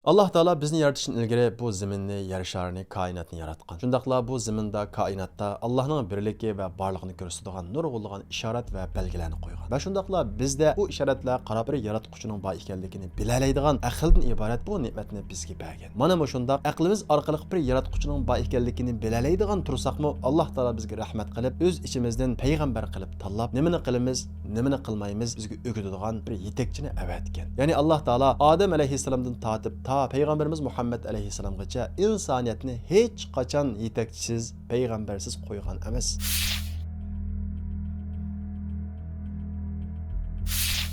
Allah Taala bizni yaratışdan ilgari bu zaminni, yer sharini, koinotni yaratgan. Shundaqla bu zaminda, koinotda Allohning birligi va borlig'ini ko'rsatadigan nurg'unlagan ishorat va belgilarni qo'ygan. Va shundaqla bizda bu ishoratlar qarab bir yaratquchining bor ekanligini bilalaydigan aqldan iborat bu ne'matni bizga bergan. Mana bu shundaq aqlimiz orqali bir yaratquchining bor ekanligini bilalaydigan tursaqmi, Alloh Taolo bizga rahmat qilib, o'z ichimizdan payg'ambar qilib tanlab, nimani qilamiz, nimani qilmaymiz bizga o'rgatadigan bir yetakchini avatgan. Ya'ni Alloh Taolo Odam alayhissalomdan tortib ta Peygamberimiz Muhammed aleyhisselamgacha insoniyatni hech qachon yetakchisiz, payg'ambarsiz qo'ygan emas.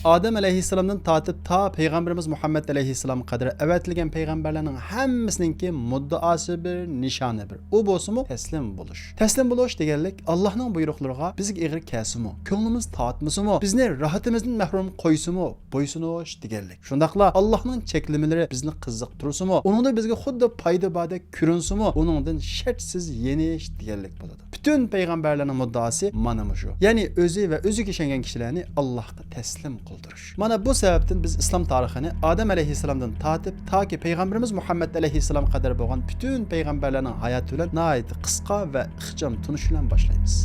Adem aleyhisselamdan tortib ta Peygamberimiz Muhammed aleyhisselam qadri avatilgan payg'ambarlarning hammasininki muddaosi bir, nishoni bir. U bo'lsa-mu taslim bo'lish. Taslim bo'lish deganlik Allohning buyruqlariga bizga ig'ir kasimi, ko'nglimiz tortmasimi, bizni rohatimizdan mahrum qo'ysimi, bo'ysunish deganlik. Shundaqla Allohning cheklamalari bizni qiziqtirsimi, uningda bizga xuddi foyda borda ko'rinsimi, uningdan shartsiz yenish deganlik bo'ladi. Bütün payg'ambarlarning muddaosi mana shu. Ya'ni o'zi va o'ziga ishongan kishilarni Allohga taslim qildirish. Mana bu sababdan biz islom tarixini Adem aleyhisselamdan tortib toki payg'ambarimiz Muhammed aleyhisselam qadar bo'lgan bütün payg'ambarlarning hayoti bilan nihoyat qisqa va ixcham tunish bilan boshlaymiz.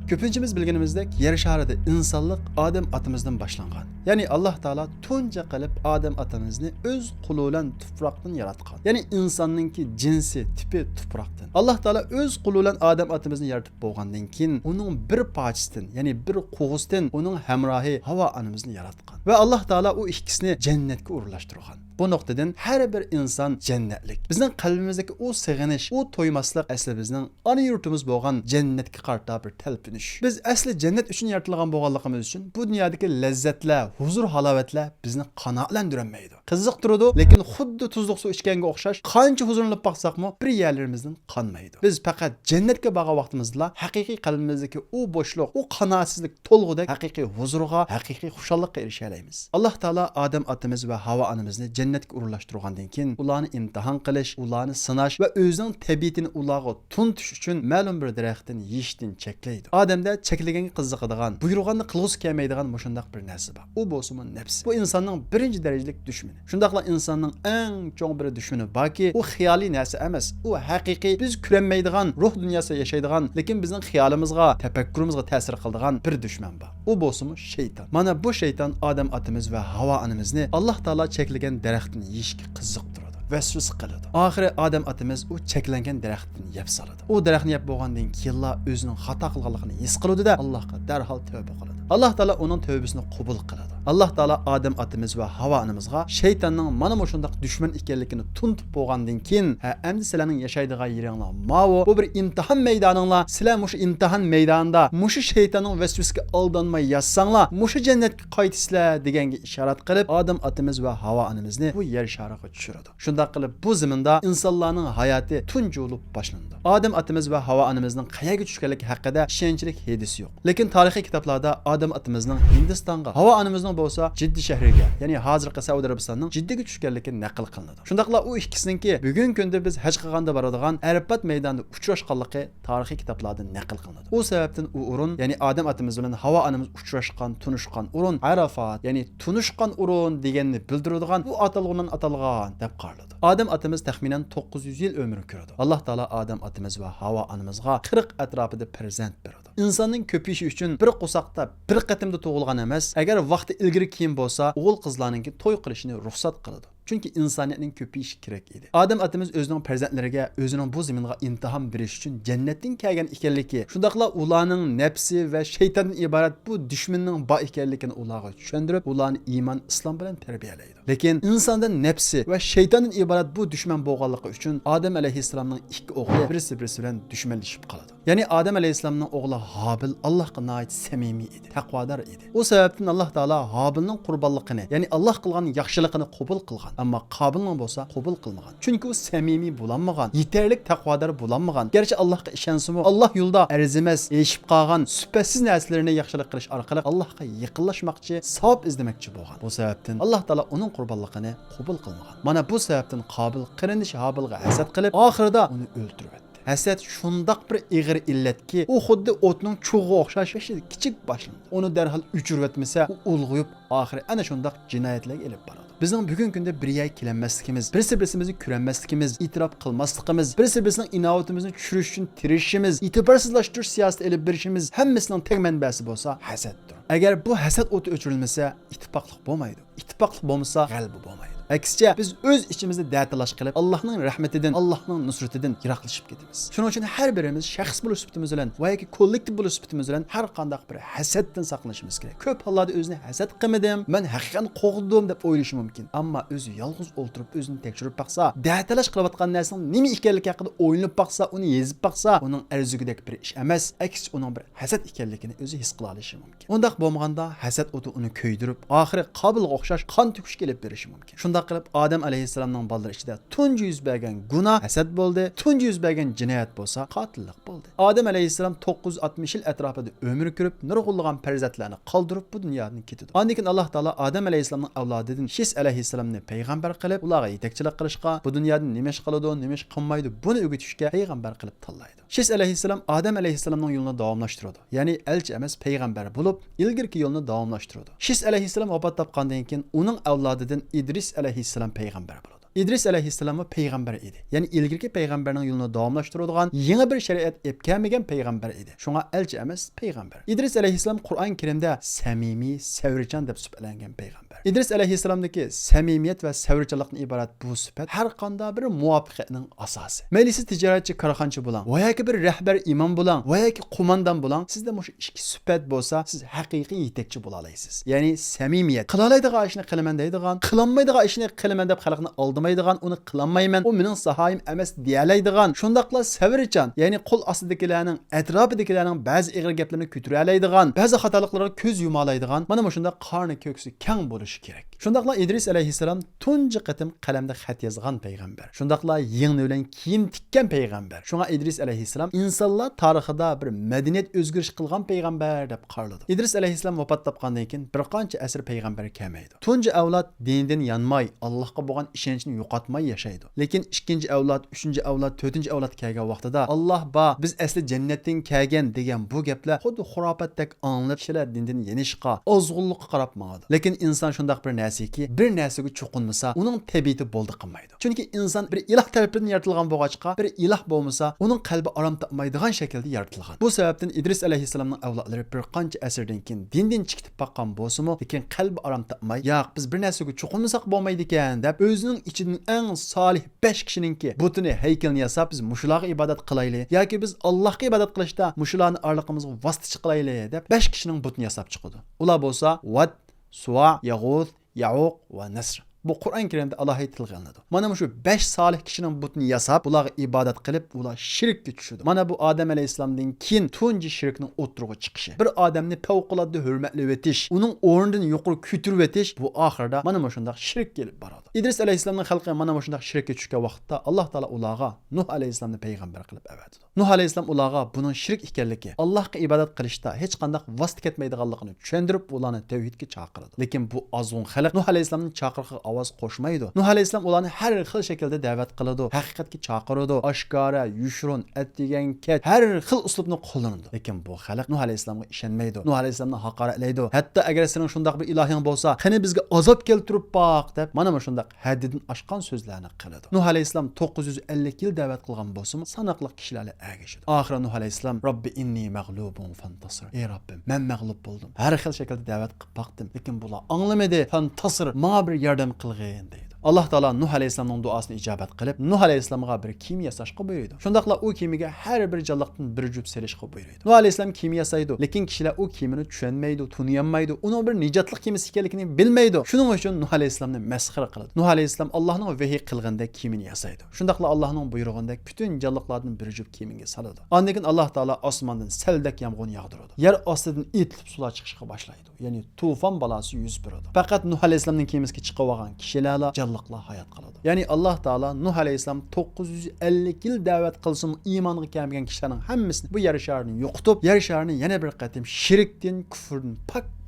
Köpünçimiz bilginimizdek yer şarida insonlik Adem atamızdan başlangan. Yani Allah Taala tunca qilib Adem atamızını öz qulu bilan tuproqdan yaratgan. Yani insonninki jinsi, tipi tuproqdan. Allah Taala öz qulu bilan Adem atamızını yaratib bo'lgandan keyin uning bir parchasidan, yani bir qo'g'isidan uning hamrohi Havo onamizni yaratgan. Ve Allah Taala o ikkisini jannatga o'rlashtirgan. Bu noktadan her bir insan cennetlik. Bizning qalbimizdagi o sig'inish, o to'ymaslik asli bizning ana yurtimiz bo'lgan jannatga qarta bir talpinish. Biz asli jannat uchun yaratilgan bo'lganligimiz uchun bu dunyodagi lazzatlar, huzur, halovatlar bizni qanoatlantirmaydi. Qiziq turadi, lekin xuddi tuzliq suv ichganga o'xshash, qancha huzurlanib baqsaqmi, bir yerlarimizdan qonmaydi. Biz faqat jannatga borgan vaqtimizda haqiqiy qalbimizdagi o bo'shliq, o qanoatsizlik to'lg'uda haqiqiy huzurga, haqiqiy xushallikqa erisha olamiz. Alloh taolo Odam otamiz va Havo onamizni jannatga o'rlashtirgandan keyin ularni imtihon qilish, ularni sinash va o'zining tabiatini ularga tuntish uchun ma'lum bir daraxtdan yeyishdan cheklaydi. Odamda cheklaganga qiziqadigan, buyurganni qilg'isi kelmaydigan mushundaq bir narsa bor. U bo'lsa nafs. Bu insonning birinchi darajalik dushmani. Shundaqla insonning eng cho'ng bir dushmani borki, u xiyoliy narsa emas. U haqiqiy biz ko'rmaydigan, ruh dunyosida yashaydigan, lekin bizning xiyolimizga, tafakkurimizga ta'sir qiladigan bir dushman bor. U bo'lsa shayton. Mana bu shayton Odam otamiz va Havo onamizni Alloh taolo cheklagan daraxtni yeyishga qiziqtiradi. Vasvas qiladi. Oxiri Odam otamiz u cheklangan daraxtni yeb soladi. U daraxtni yeb bo'lgandan keyin o'zining xato qilganligini his qiladi da Allohga darhol tavba qiladi. Alloh taolo uning tavbasini qabul qiladi. Alloh taolo Odam otamiz va Havo onamizga shaytonning mana shundaq dushman ekanligini tuntib bo'lgandan keyin, endi sizlarning yashaydigan yeringlar mavo, bu bir imtihon maydoninglar. Sizlar mush imtihon maydonida mush shaytonning vasvasiga aldanmay yashsanglar, mush jannatga qaytisizlar deganga ishorat qilib, Odam otamiz va Havo onamizni bu yer shariga tushiradi. Shundaq qilib bu zaminda insonlarning hayoti tunji bo'lib boshlandi. Odam otamiz va Havo onamizning qayerga tushganligi haqida ishonchlik hedisi yo'q. Lekin tarixiy kitoblarda Odam otamizning Hindistonga, Havo onamizning bo'lsa Jiddi shahriga, ya'ni hozirgi Saudiya Arabistonning Jiddiga tushganligi naql qilinadi. Shundaqla u ikkisiniki bugungi kunda biz haj qilganda boradigan Arafat maydonida uchrashganligi tarixiy kitoblarda naql qilinadi. U sababdan u o'rin, ya'ni Odam otamiz bilan Havo onamiz uchrashgan, tunishgan o'rin Arafat, ya'ni tunishgan o'rin deganni bildiradigan bu atalg'undan atalgan deb qaraladi. Odam otamiz taxminan 900 yil umr ko'radi. Alloh taolo Odam otamiz va Havo onamizga 40 atrofida farzand beradi. İnsanın köpüyüşü üçün bir qo'saqda bir qatimda tug'ilgan emas, agar vaqti ilgari keyin bo'lsa, o'g'il qizlarninki to'y qilishini ruxsat qiladi. Çünkü insaniyatning ko'payishi kerak edi. Odam otamiz o'zining farzandlariga, o'zining bu zaminga imtihon berish uchun jannatdan kelgan ekanligi, shundaqla ularning nafsi va shaytondan iborat bu dushmanning bor ekanligini ularga tushuntirib, ularni iymon, islom bilan tarbiyalaydi. Lekin insonda nafsi va shaytondan iborat bu dushman bo'lganligi uchun Odam alayhissalomning ikki o'g'li birisi bilan dushmanlashib qoladi. Yani Adem Aleyhisselam'ın oğlu Habil Allah'a nait samimi idi, taqvodor idi. O sebepten Allah Taala Habil'nin qurbanlığını, yani Allah qilgan yaxşılığını qabul qilgan. Ama Qabil'nin bolsa qabul qilmagan. Çünkü o samimi bulanmagan, yeterlik taqvodor bulanmagan. Gerçi Allah'a ishonsimi, Allah yo'lda arzimas, eshib qolgan süpesiz narsalarni yaxshilik qilish orqali Allohga yaqinlashmoqchi, savob izlamoqchi bo'lgan. Bu sebepten Allah Taala uning qurbanlığını qabul qilmagan. Mana bu sebepten Qabil qarindishi Habilga hasad qilib, oxirida uni o'ldirib etdi. Hasad shundoq bir ig'ir illatki, u xuddi o'tning cho'g'i o'xshash kichik boshlanadi. Uni darhol o'chirib etmasa, u ulg'uyib oxiri ana shundoq jinoyatlarga elib boradi. Bizning bugungi kunda bir yoy kelinmasligimiz, birisi-birimizni ko'ranmasligimiz, e'tirof qilmasligimiz, birisi-birimizning inovatimizni tushirish uchun tirishimiz, e'tiborsizlashtirish siyosati elib berishimiz hammasining teg manbasi bo'lsa hasaddir. Agar bu hasad o'ti o'chirilmasa, ittifoqlik bo'lmaydi. İttifaqlıq bo'lmasa, g'alaba bo'lmaydi. Aksicha biz o'z ichimizda da'talash qilib, Allohning rahmatidan, Allohning nusratidan yiroqlashib ketamiz. Shuning uchun har birimiz shaxs bo'lish sifatimiz bilan va yoki kollektiv bo'lish sifatimiz bilan har qanday bir hasaddan saqlanishimiz kerak. Ko'p hollarda o'zini hasad qilmadim, men haqiqatan qo'g'dim deb o'ylashi mumkin. Ammo o'zi yolg'iz o'ltirib o'zini tekshirib baqsa, da'talash qilayotgan narsaning nima ekanligi haqida o'ylanib baqsa, uni yezib baqsa, uning arzugidek bir ish emas, aksicha uning bir hasad ekanligini o'zi his qila olishi mumkin. Undaq bo'lmaganda hasad o'ti uni ko'ydirib, oxiri Qobilga o'xshash qon to'kish kelib berishi mumkin. Shunday qilib Adem alayhissalomning bolalari ichida tunji yuz bergan gunoh hasad bo'ldi, tunji yuz bergan jinoyat bo'lsa qotillik bo'ldi. Adem alayhissalom 960 yil atrofida umr ko'rib, nurg'unlagan farzandlarni qoldirib bu dunyodan ketdi. Ondan keyin Alloh taolo Adem alayhissalomning avlodidan Shis alayhissalomni payg'ambar qilib, ularga yetakchilik qilishga, bu dunyoda nima ish qiladi, nima ish qilmaydi, buni o'rgatishga payg'ambar qilib tanlaydi. Shis alayhissalom Adem alayhissalomning yo'lini davomlashtirdi. Ya'ni elchi emas, payg'ambar bo'lib, ilgirki yo'lni davomlashtirdi. Shis alayhissalom vafot topgandan keyin uning avlodidan İdris alayhissalom payg'ambar bo'ldi. İdris alayhissalom payg'ambar edi. Ya'ni ilgirki payg'ambarning yo'lini davomlashtiradigan yangi bir shariat olib kelmagan payg'ambar edi. Shunga elchi emas, payg'ambar. İdris alayhissalom Qur'on Karimda samimiy, savrichan deb sifatlangan payg'ambar. İdris alayhissalomdagi samimiyat va savrichanlikdan iborat bu sifat har qanday bir muvaffaqiyatning asosi. Maylisi tijoratchi, korxonchi bo'lang, va yoki bir rahbar imom bo'lang, va yoki qo'mondan bo'lang, sizda mush ikki sifat bo'lsa, siz haqiqiy yetakchi bo'la olasiz. Ya'ni samimiyat, qila oladigan ishni qilaman deydigan, qilolmaydigan ishni qilaman deb xalqni aldamaydigan, uni qilolmayman, u mening sahoyim emas deyalaydigan, shundaqla savrichan, ya'ni qo'l ostidagilarning, atrofidagilarning ba'zi ig'ir gaplarini ko'tara oladigan, ba'zi xatoliklarga ko'z yuma oladigan, mana shunda qorni ko'ksi keng bo'lishi kerak. Shundaqla İdris alayhissalom tunji qatim qalamda xat yozgan payg'ambar. Shundaqla yengni bilan kiyim tikkan payg'ambar. Shunga İdris alayhissalom insonlar tarixida bir madaniyat o'zgarish qilgan payg'ambar deb qaraladi. İdris alayhissalom vafot topgandan keyin bir qancha asr payg'ambar kelmaydi. Tunji avlod dindan yanmay, Allohga bo'lgan ishonchni yo'qotmay yashaydi. Lekin ikkinchi avlod, uchinchi avlod, to'rtinchi avlod kelgan vaqtida Alloh ba biz asli jannatdan kelgan degan bu gaplar xuddi xurofotdek anglab kishilar dindan yenishqa, ozg'unlikqa qarab maqadi. Lekin inson shundaq bir narsaki, bir narsaga cho'qinmasa, uning tabiati bo'ldi qilmaydi. Chunki inson bir iloh tarafidan yaratilgan bo'lg'achqa, bir iloh bo'lmasa, uning qalbi orom topmaydigan shaklda yaratilgan. Bu sababdan İdris alayhissalomning avlodlari bir qancha asrdan keyin dindan chiqib baqqan bo'lsa-mu, lekin qalbi orom topmay, yo'q biz bir narsaga cho'qinmasak bo'lmaydi ekan deb o'zining ichidan eng solih 5 kishininki butini haykalni yasab biz mushularga ibodat qilaylik yoki biz Allohga ibodat qilishda mushularni orliqimizga vositachi qilaylik deb 5 kishining butini yasab chiqdi. Ular bo'lsa Vat, Suva, Yag'uz, Ya'uq va Nasr. Bu Qur'on Karimda alohida tilg'anadi. Mana shu 5 solih kishining butini yasab, ularga ibodat qilib, ular shirkka tushdi. Mana bu Adem alayhissalomdan keyin tunji shirkning o'tirg'i chiqishi. Bir odamni favqulodda hurmatlab etish, uning o'rnidan yuqori ko'tarib etish, bu oxirida mana shunday shirk kelib boradi. İdris alayhissalomning xalqi mana shunday shirkka tushgan vaqtda Alloh taolo ularga Nuh alayhissalomni payg'ambar qilib avatdi. Nuh alayhissalom ularga buning shirk ekanligi, Allohga ibodat qilishda hech qanday vosita ketmaydiganligini tushuntirib, ularni tavhidga chaqirdi. Lekin bu azg'un xalq Nuh alayhissalomning chaqiriqiga ovoz qo'shmaydi. Nuh alayhissalom ularni har xil shaklda da'vat qiladi, haqiqatga chaqiradi, oshkora, yushrun, at degan ket, har xil uslubni qo'llanadi. Lekin bu xalq Nuh alayhissalomga ishonmaydi. Nuh alayhissalomni haqoratlaydi. Hatto agar sening shunday bir ilohing bo'lsa, qani bizga azob keltirib boq deb mana shunday haddidan oshgan so'zlarni qiladi. Nuh alayhissalom 950 yil da'vat qilgan bo'lsa-mu, sanoqli kishilarga ergashdi. Oxiri Nuh alayhissalom Robbi inni mag'lubun fantasir. Ey Robbim, men mag'lub bo'ldim. Har xil shaklda da'vat qilib baqdim, lekin bular anglamadi. Fantasir, menga bir yordam qilgin deydi. Alloh taolo Nuh alayhissalomning duosini ijobat qilib, Nuh alayhissalomga bir kiyim yasashga buyurdi. Shundaqla u kiyimiga har bir jonliqdan bir jup selishga buyurdi. Nuh alayhissalom kiyim yasaydi, lekin kishilar u kiyimini tushunmaydi, tunuyolmaydi, uning bir nijotlik kiyimisi ekanligini bilmaydi. Shuning uchun Nuh alayhissalomni masxara qildi. Nuh alayhissalom Allohning vahiy qilganda kiyimini yasaydi. Shundaqla Allohning buyrug'ida bütün jonliqlardan bir jup kiyimiga soladi. Ondan keyin Alloh taolo osmondan seldak yomg'ir yog'diradi. Yer ostidan etilib sular chiqishga boshlaydi. Ya'ni tufon balasi yuz beradi. Faqat Nuh alayhissalomning kiyimisiga chiqib olgan kishilarla jonliqlar hayot qiladi. Ya'ni Alloh taolo Nuh alayhissalom 950 yil da'vat qilsin iymonga kelmagan kishilarning hammasini bu yer sharini yo'qotib, yer sharini yana bir qatim shirkdan, kufrdan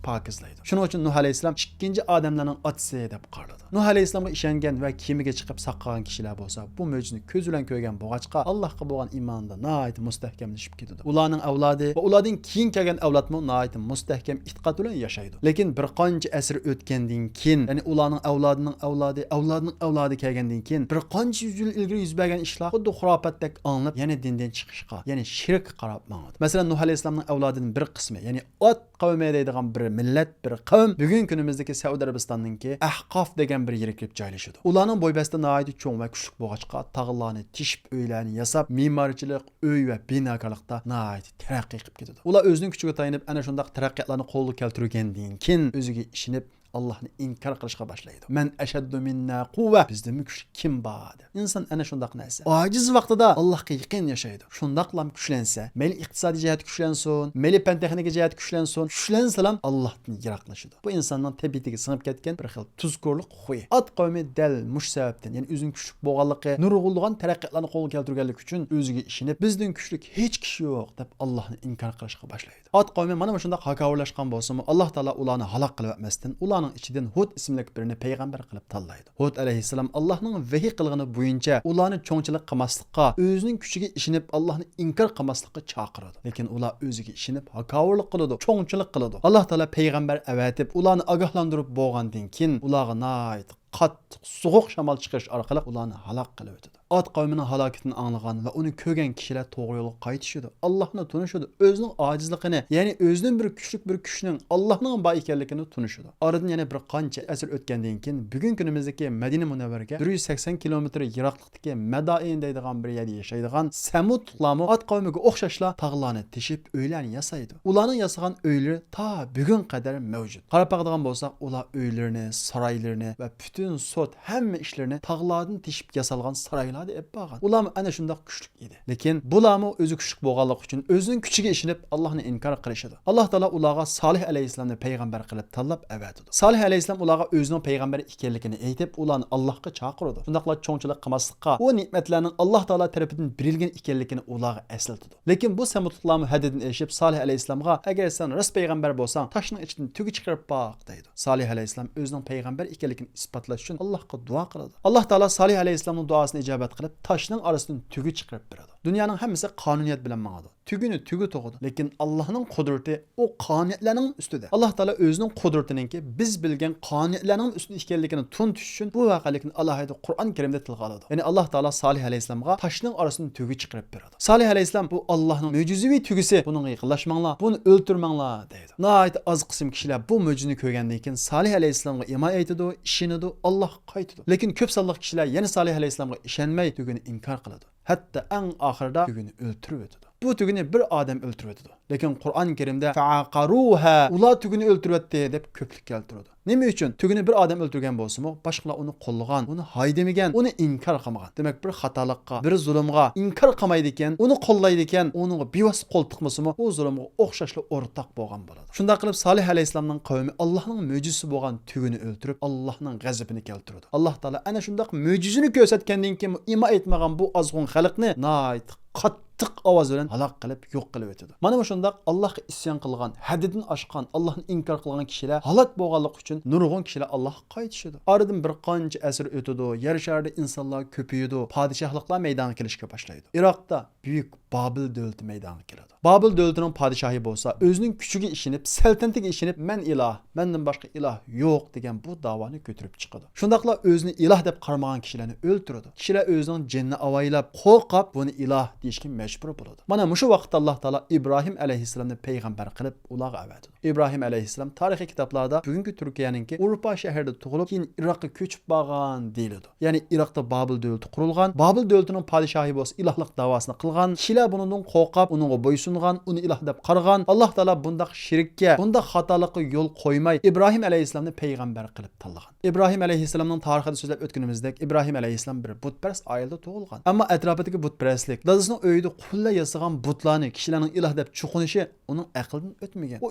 pakizlaydi. Shuning uchun Nuh alayhissalom ikkinchi odamlarning otasi deb qaraladi. Nuh alayhissalomga ishongan va kiyimiga chiqib saqlagan kishilar bo'lsa, bu mo'jizani ko'z bilan ko'rgan bo'lg'achqa Allohga bo'lgan iymonda nihoyat mustahkamlashib ketadi. Ularning avlodi va ulardan keyin kelgan avlodmi nihoyat mustahkam e'tiqod bilan yashaydi. Lekin bir qancha asr o'tgandan keyin, ya'ni ularning avlodining avlodi kelgandan keyin bir qancha yil ilgari yuz bergan ishlar xuddi xurofotdek anglab, yana dindan chiqishga, ya'ni shirk qarab mangadi. Masalan, Nuh alayhissalomning avlodining bir qismi, ya'ni ot qavmi deydigan bir millat, bir qavm bugun kunimizdagi Saudiya Arabistonininki Ahqof degan bir yerga kelib joylashadi. Ularning bo'ybasida nihoyat cho'ng va kuchli bo'lg'achqa tog'larni tishib, uylarni yasab, me'morchilik, uy va binokorlikda nihoyat taraqqiy qilib ketadi. Ular o'zining kuchiga tayanib ana shunday taraqqiyotlarni qo'lga keltirgandan keyin o'ziga ishonib Allah'ını inkar qilishga boshlaydi. Men ashaddu minna quwwa. Bizda kuch kim bor? İnsan ana shundaq narsa. Ojiz vaqtida Allohga yaqin yashaydi. Shundaqlam kuchlansa, mayli iqtisodiy jihat kuchlansin, mayli fan texnika jihat kuchlansin, kuchlansalam Allohdan yiroqlashadi. Bu insonning tabiatiga singib ketgan bir xil tuzkorlik xuyi. At qavmi dal mush sababdan, ya'ni o'zining kuchli bo'lganligi, nurg'ulg'an taraqqiyotlarni qo'lga keltirganligi uchun o'ziga ishonib, bizning kuchli hech kishi yo'q deb Allohni inkar qilishga boshlaydi. At qavmi mana shundaq haqovrlashgan bo'lsa-mu, Alloh taolo ularni halok qilib etmasdan, ularning ichidan Hud ismli birini payg'ambar qilib tanlaydi. Hud alayhissalom Allohning vahiy qilgani bo'yicha ularni cho'ngchilik qilmaslikqa, o'zining kuchiga ishonib Allohni inkor qilmaslikqa chaqiradi. Lekin ular o'ziga ishonib haqovrlik qiladi, cho'ngchilik qiladi. Alloh taolo payg'ambar avatib, ularni ogohlantirib bo'lgandan keyin ularga nihoyat qattiq sovuq shamol chiqarish orqali ularni halok qilib o'tadi. Ad qavmining halokatini anglagan va uni ko'rgan kishilar to'g'ri yo'lga qaytishadi. Allohni tunishadi, o'zining ojizligini, ya'ni o'zining bir kuchning Allohning bor ekanligini tunishadi. Oradan yana bir qancha asr o'tgandan keyin bugun kunimizdagi Madina Munavvaraga 180 kilometr yiroqlikdagi Madain deydigan bir yerda yashaydigan Samudlarmi Ad qavmiga o'xshashlar tog'larni teshib, uylarni yasaydi. Ularning yasagan uylari ta bugun qadar mavjud. Qarab baqadigan bo'lsak, ular uylarini, saroylarini va butun sot hamma ishlarini tog'lardan teshib yasalgan saroylar ular ana shunday kuchli edi. Lekin bularmi o'zi kuchli bo'lganligi uchun o'zining kuchiga ishonib Allohni inkor qilishadi. Alloh taolo ularga Solih alayhissalomni payg'ambar qilib tanlab avatdi. Solih alayhissalom ularga o'zining payg'ambar ekanligini aytib, ularni Allohga chaqirdi. Shundaqla cho'ngchilik qilmaslikqa, u ne'matlarning Alloh taolo tarafidan berilgan ekanligini ularga eslatdi. Lekin bu samudlarning haddidan eshib Solih alayhissalomga agar sen rost payg'ambar bo'lsang, toshning ichidan tugi chiqarib boq deydi. Solih alayhissalom o'zining payg'ambar ekanligini isbotlash uchun Allohga duo qiladi. Alloh taolo Solih alayhissalomning duosini ijobat qilib toshning orasidan tugi chiqarib beradi. Dunyoning hammasi qonuniyat bilan mangadi. Tugini tugi to'g'di. Lekin Allohning qudrati o qonuniyatlarning ustida. Alloh taolo o'zining qudratininki biz bilgan qonuniyatlarning ustida ekanligini tuntish uchun bu voqelikni alohida Qur'on Karimda tilga oladi. Ya'ni Alloh taolo Solih alayhissalomga toshning orasidan tugi chiqarib beradi. Solih alayhissalom bu Allohning mo'jizaviy tugisi. Buning yaqinlashmanglar, buni o'ltirmanglar deydi. Nihoyat oz qism kishilar bu mo'jizani ko'rgandan keyin Solih alayhissalomga iymon etadi, ishonadi, Alloh qaytadi. Lekin ko'p sonliq kishilar yana Solih alayhissalomga ishonmay tugini inkor qiladi. Hatta eng oxirida tugini o'ltirib o'tadi. Bu tugini bir odam o'ltirib o'tadi. Lekin Qur'on Karimda fa'aqaruha ular tugini o'ltirib o'tdi deb ko'plik keltiradi. Nima uchun? Tugini bir odam o'ltirgan bo'lsa-mu, boshqalar uni qo'llagan, uni haydamagan, uni inkor qilmagan. Demak, bir xatolikqa, bir zulmga inkor qilmaydi ekan, uni qo'llaydi ekan, uni bevos qo'l tiqmasa-mu, u zulmga o'xshashli o'rtoq bo'lgan bo'ladi. Shunday qilib Solih alayhissalomning qavmi Allohning mo'jizasi bo'lgan tugini o'ltirib, Allohning g'azabini keltirdi. Alloh taolo ana shunday mo'jizani ko'rsatgandan keyin iymon etmagan bu ozg'un xalqni nihoyat qattiq ovoz bilan halok qilib yo'q qilib o'tadi. Mana shunday Allohga isyon qilgan, haddidan oshgan, Allohni inkor qilgan kishilar halok bo'lganligi uchun nurg'un kishilar Allohga qaytishadi. Oradan bir qancha asr o'tadi, yer sharida insonlar ko'payadi, podshohliklar maydonga kelishga boshlaydi. Iroqda buyuk Babil davlati maydonga keladi. Babil davlatining podshohi bo'lsa, o'zining kuchiga ishinib, saltanatiga ishinib, men iloh, mendan boshqa iloh yo'q degan bu da'voni ko'tarib chiqadi. Shundaqla o'zini iloh deb qaramagan kishilarni o'ldiradi. Kishilar o'zining jinni avaylab, qo'rqib, buni iloh deyishga majbur bo'ladi. Mana shu vaqtda Alloh taolo Ibrohim alayhissalomni payg'ambar qilib ularga avatdi. Ibrohim alayhissalom tarixiy kitoblarda bugungi Turkiyaninki Urfa shahrida tug'ilib, keyin Iroqqa ko'chib borgan deyiladi. Ya'ni Iroqda Babil davlati qurilgan, Babil davlatining podshohi bo'lsa ilohlik da'vosini qilgan, kishilar bundan qo'rqib, uningga bo'ysungan, uni iloh deb qaragan. Alloh taolo bundaq shirkka, bundaq xatolikqa yo'l qo'ymay Ibrohim alayhissalomni payg'ambar qilib tanlagan. İbrahim Aleyhisselam'ın tarixini so'zlab o'tganimizdek, İbrahim Aleyhisselam bir butperest oilada tug'ilgan. Ammo atrofidagi butperestlik, dadasining uyida qulla yasagan butlarni kishilarning iloh deb chuqunishi uning aqlidan o'tmagan. U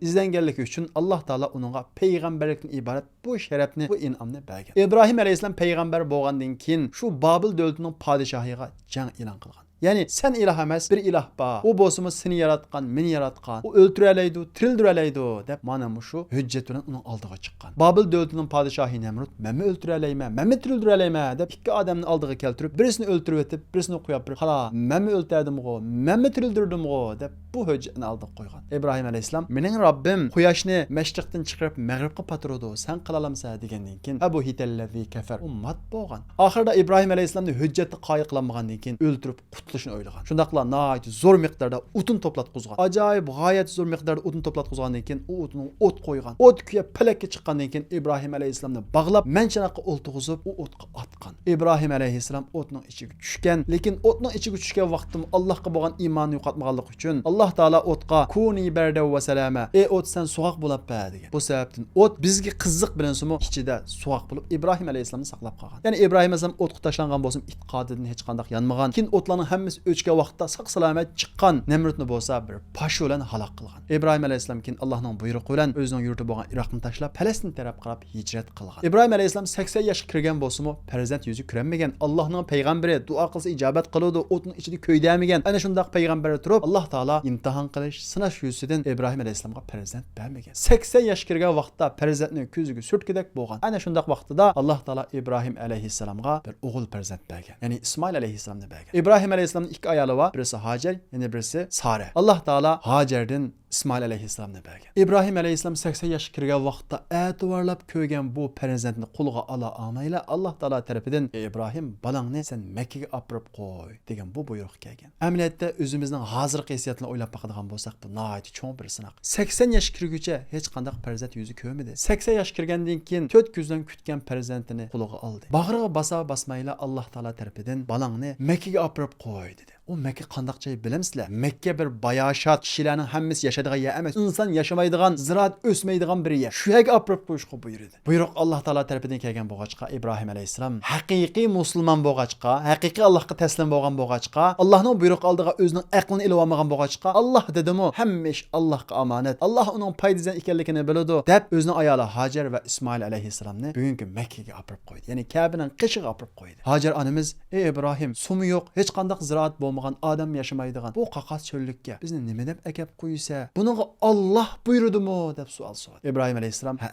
izlanganligi uchun Alloh taolo uningga payg'ambarlikdan iborat bu sharafni, bu in'omni bergan. İbrahim Aleyhisselam payg'ambar bo'lgandan keyin shu Babil davlatining podshohiga jang e'lon qilgan. Yani sen ilah emas, bir ilah ba. O bo'lsa seni yaratgan, meni yaratgan. O o'ltiralaydi, tirildiraydi deb mana shu hujjat bilan uning oldiga chiqqan. Babil davlatining podshohi Nemrut, "Meni o'ltiralayman, meni tirildirayman" deb ikki odamni oldiga keltirib, birisini o'ltirib etib, birisini qo'yib, "Qara, meni o'ltirdim-g'o, meni tirildirdim-g'o" deb bu hujjatni oldiga qo'ygan. İbrahim alayhisalom, "Mening Robbim quyoshni mashriqdan chiqarib mag'ribga patiradi, sen qila olamsan" degandan keyin Abu Hitallazi kafar ummat bo'lgan. Oxirida İbrahim alayhisalomni hujjatni qoyil qilmagandan keyin o'ltirib qutulishni o'ylagan. Shundaqla nihoyat zo'r miqdorda o'tin to'platqizgan. Ajoyib, g'oyat zo'r miqdorda o'tin to'platqizgandan keyin u o'tni o't qo'ygan. O't kuyib palakka chiqqandan keyin İbrahim alayhisalomni bog'lab, manchanaqa o'ltig'izib, u o'tga otgan. İbrahim alayhisalom o'tning ichiga tushgan, lekin o'tning ichiga tushgan vaqtim Allohga bo'lgan iymonni yo'qotmaganlik uchun Alloh taolo o'tga kuni barda va salama, ey o't sen so'g'aq bo'lib ba degan. Bu sababdan o't bizga qiziq bilan sumo ichida so'g'aq bo'lib İbrahim alayhisalomni saqlab qolgan. Ya'ni İbrahim alayhisalom o'tga tashlangan bo'lsa, itqodidan hech qanday yanmagan. Keyin o'tlarning hammasi o'chgan vaqtda saq salomat chiqqan Nemrutni bo'lsa bir pash bilan halok qilgan. İbrahim alayhisalom keyin Allohning buyrug'i bilan o'zining yurti bo'lgan Iroqni tashlab Falastin taraf qarab hijrat qilgan. İbrahim alayhisalom 80 yoshga kirgan bo'lsa-mu, farzand yuzi ko'rmagan. Allohning payg'ambari duo qilsa ijobat qiladi, o'tning ichida ko'ydamagan. Ana shunday payg'ambar turib, Alloh taolo imtihon qilish, sinash yuzidan İbrahim alayhisalomga farzand bermagan. 80 yoshga kirgan vaqtda farzandning ko'ziga surtkidak bo'lgan. Ana shunday vaqtida Alloh taolo İbrahim alayhisalomga bir o'g'il farzand bergan. Ya'ni İsmoil alayhisalomni bergan. İbrahim alayhisalomning ikki ayoli var. Birisi Hacer, yana birisi Sare. Allah Taala Hacer'den İsmail alayhissalomni bergan. İbrahim alayhissalom 80 yoshga kirgan vaqtda e'tiborlab ko'rgan bu farzandni qo'lga ola olmayla Alloh taolo tarafidan İbrahim balangni sen Makkaga olib qo'y degan bu buyruq kelgan. Amaliyotda o'zimizning hozirgi hissiyatini o'ylab baqadigan bo'lsak, bu nihoyat cho'ng bir sinoq. 80 yoshga kirguncha hech qanday farzand yuzi ko'rmadi. 80 yoshga kirgandan keyin 4 ko'zdan kutgan farzandini qo'lga oldi. Bag'riga basmayla Alloh taolo tarafidan balangni Makkaga olib qo'y dedi. O Mekke qandaq joy bilamsizlar? Mekke bir bayashat, kishilarning hammasi yashaydigan yer emas. İnson yashamaydigan, ziraat o'smaydigan bir yer. Shu yerga olib qo'yishga buyurdi. Buyruq Alloh taolo tarafidan kelgan bo'lg'achqa İbrahim alayhisalom haqiqiy musulmon bo'lg'achqa, haqiqiy Allohga taslim bo'lgan bo'lg'achqa, Allohning buyruq oldiga o'zining aqlini ilib olmagan bo'lg'achqa, Alloh dedimi, hamma ish Allohga omonat. Alloh uning foydasidan ekanligini biladi deb o'zining ayoli Hacer va İsmoil alayhisalomni bugungi Mekke'ga olib qo'ydi. Ya'ni Ka'baning qishiga olib qo'ydi. Hacer onamiz, "Ey İbrahim, sumi yo'q, hech qanday ziraat bo'lmagan odam yashamaydigan bu qaqas cho'llikka bizni nima deb akab qo'ysa, buningga Alloh buyurdimi?" deb savol so'radi. İbrahim alayhisalom, "Ha."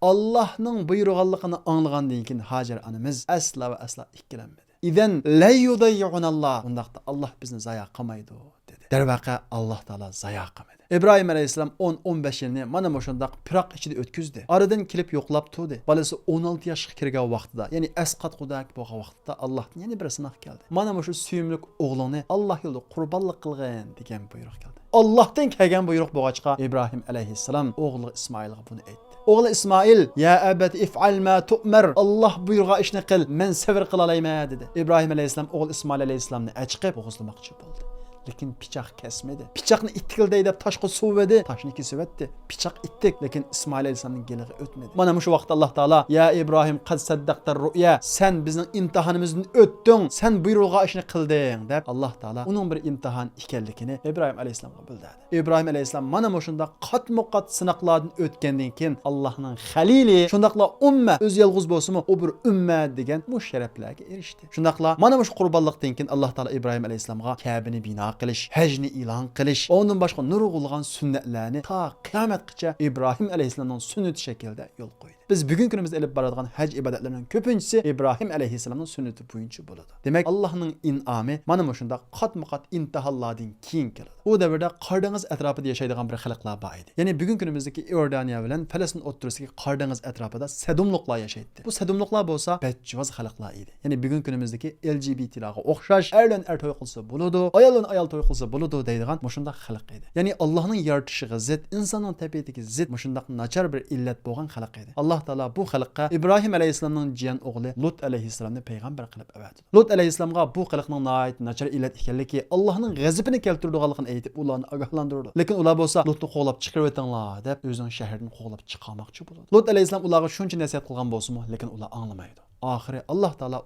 Allohning buyurganligini anglagandan keyin Hacer onamiz asla va asla ikkilanmadi. "İzen la yudayyunalloh." Undaqda Alloh bizni zayo qilmaydi dedi. Darvaqa Alloh taolo zayo qilmadi. İbrahim alayhisalom 10-15 yilni mana shundaq piroq ichida o'tkazdi. Aradan kelib yo'qlab turdi. Balasi 16 yoshga kirgan vaqtida, ya'ni asqat qudak bo'lgan vaqtida Allohning yana bir sinoq keldi. Mana shu suyumlik o'g'lini Alloh yo'lida qurbonlik qilgan degan buyruq keldi. Allohdan kelgan buyruq bo'lg'achqa İbrahim alayhisalom o'g'li Ismoilga buni aytdi. O'g'li Ismoil, "Ya abad if'al ma tu'mar." Alloh buyurgan ishni qil, men sabr qila olmayman dedi. İbrahim alayhisalom o'g'li Ismoil alayhisalomni achqib bo'g'izlamoqchi bo'ldi. Lekin pichoq kesmedi. Pichoqni ittikilday deb toshqa suvadi. Toshni kesibdi. Pichoq ittik, lekin İsmoil alayhisalomning geliga o'tmadi. Mana shu vaqtda Alloh taolo, "Ya İbrahim, qad saddaqtar ru'ya." Sen bizning imtihonimizdan o'tding. Sen buyurgan ishni qilding deb Alloh taolo uning bir imtihon ekanligini İbrahim alayhisalomga bildirdi. İbrahim alayhisalom mana shunda qatma-qat sinoqlardan o'tgandan keyin Allohning xalili, shundaqla umma o'z yolg'iz bo'lsa-mu, u bir umma degan bu sharaflarga erishdi. Shundaqla mana shu qurbonlikdan keyin Alloh taolo İbrahim alayhisalomga Ka'bani bino qilish, hajni e'lon qilish, ondan boshqa nurg'ulg'an sunnatlarni ta qiyomatgacha Ibrohim alayhissalomning sunnati shaklida yo'l qo'ydi. Biz bugun kunimizda olib boradigan haj ibodatlarining ko'pinchisi Ibrohim alayhissalomning sunnati bo'yicha bo'ladi. Demak, Allohning in'omi mana shunda qatma-qat intihollardan keyin keladi. U davrda qor dengiz atrofida yashaydigan bir xalqlar bor edi. Ya'ni bugun kunimizdagi Iordaniya bilan Falastin o'rtasidagi qor dengiz atrofida sadumliqlar yashaydi. Bu sadumliqlar bo'lsa badjivoz xalqlar edi. Ya'ni bugun kunimizdagi LGBTlarga o'xshash erdan er to'y qilsa bo'ladi, ayoldan ayol to'y qilsa bo'ladi deydigan shunda xalq edi. Ya'ni Allohning yaratishiga zid, insonning tabiatiga zid shunda nachar bir illat bo'lgan xalq edi. Alloh taolo bu xalqqa Ibrohim alayhissalomning jiyan o'g'li Lut alayhissalomni payg'ambar qilib avatdi. Lut alayhissalomga bu xalqning nihoyat nachar illat ekanligi, Allohning g'azabini keltiradiganligini aytib ularni ogohlantirdi. Lekin ular bo'lsa Lutni qo'g'lab chiqarib o'tinglar deb o'zining shahridan qo'g'lab chiqarmoqchi bo'ldi. Lut alayhissalom ularga shuncha nasihat qilgan bo'lsa-mu, lekin ular anglamaydi. Oxiri Alloh taolo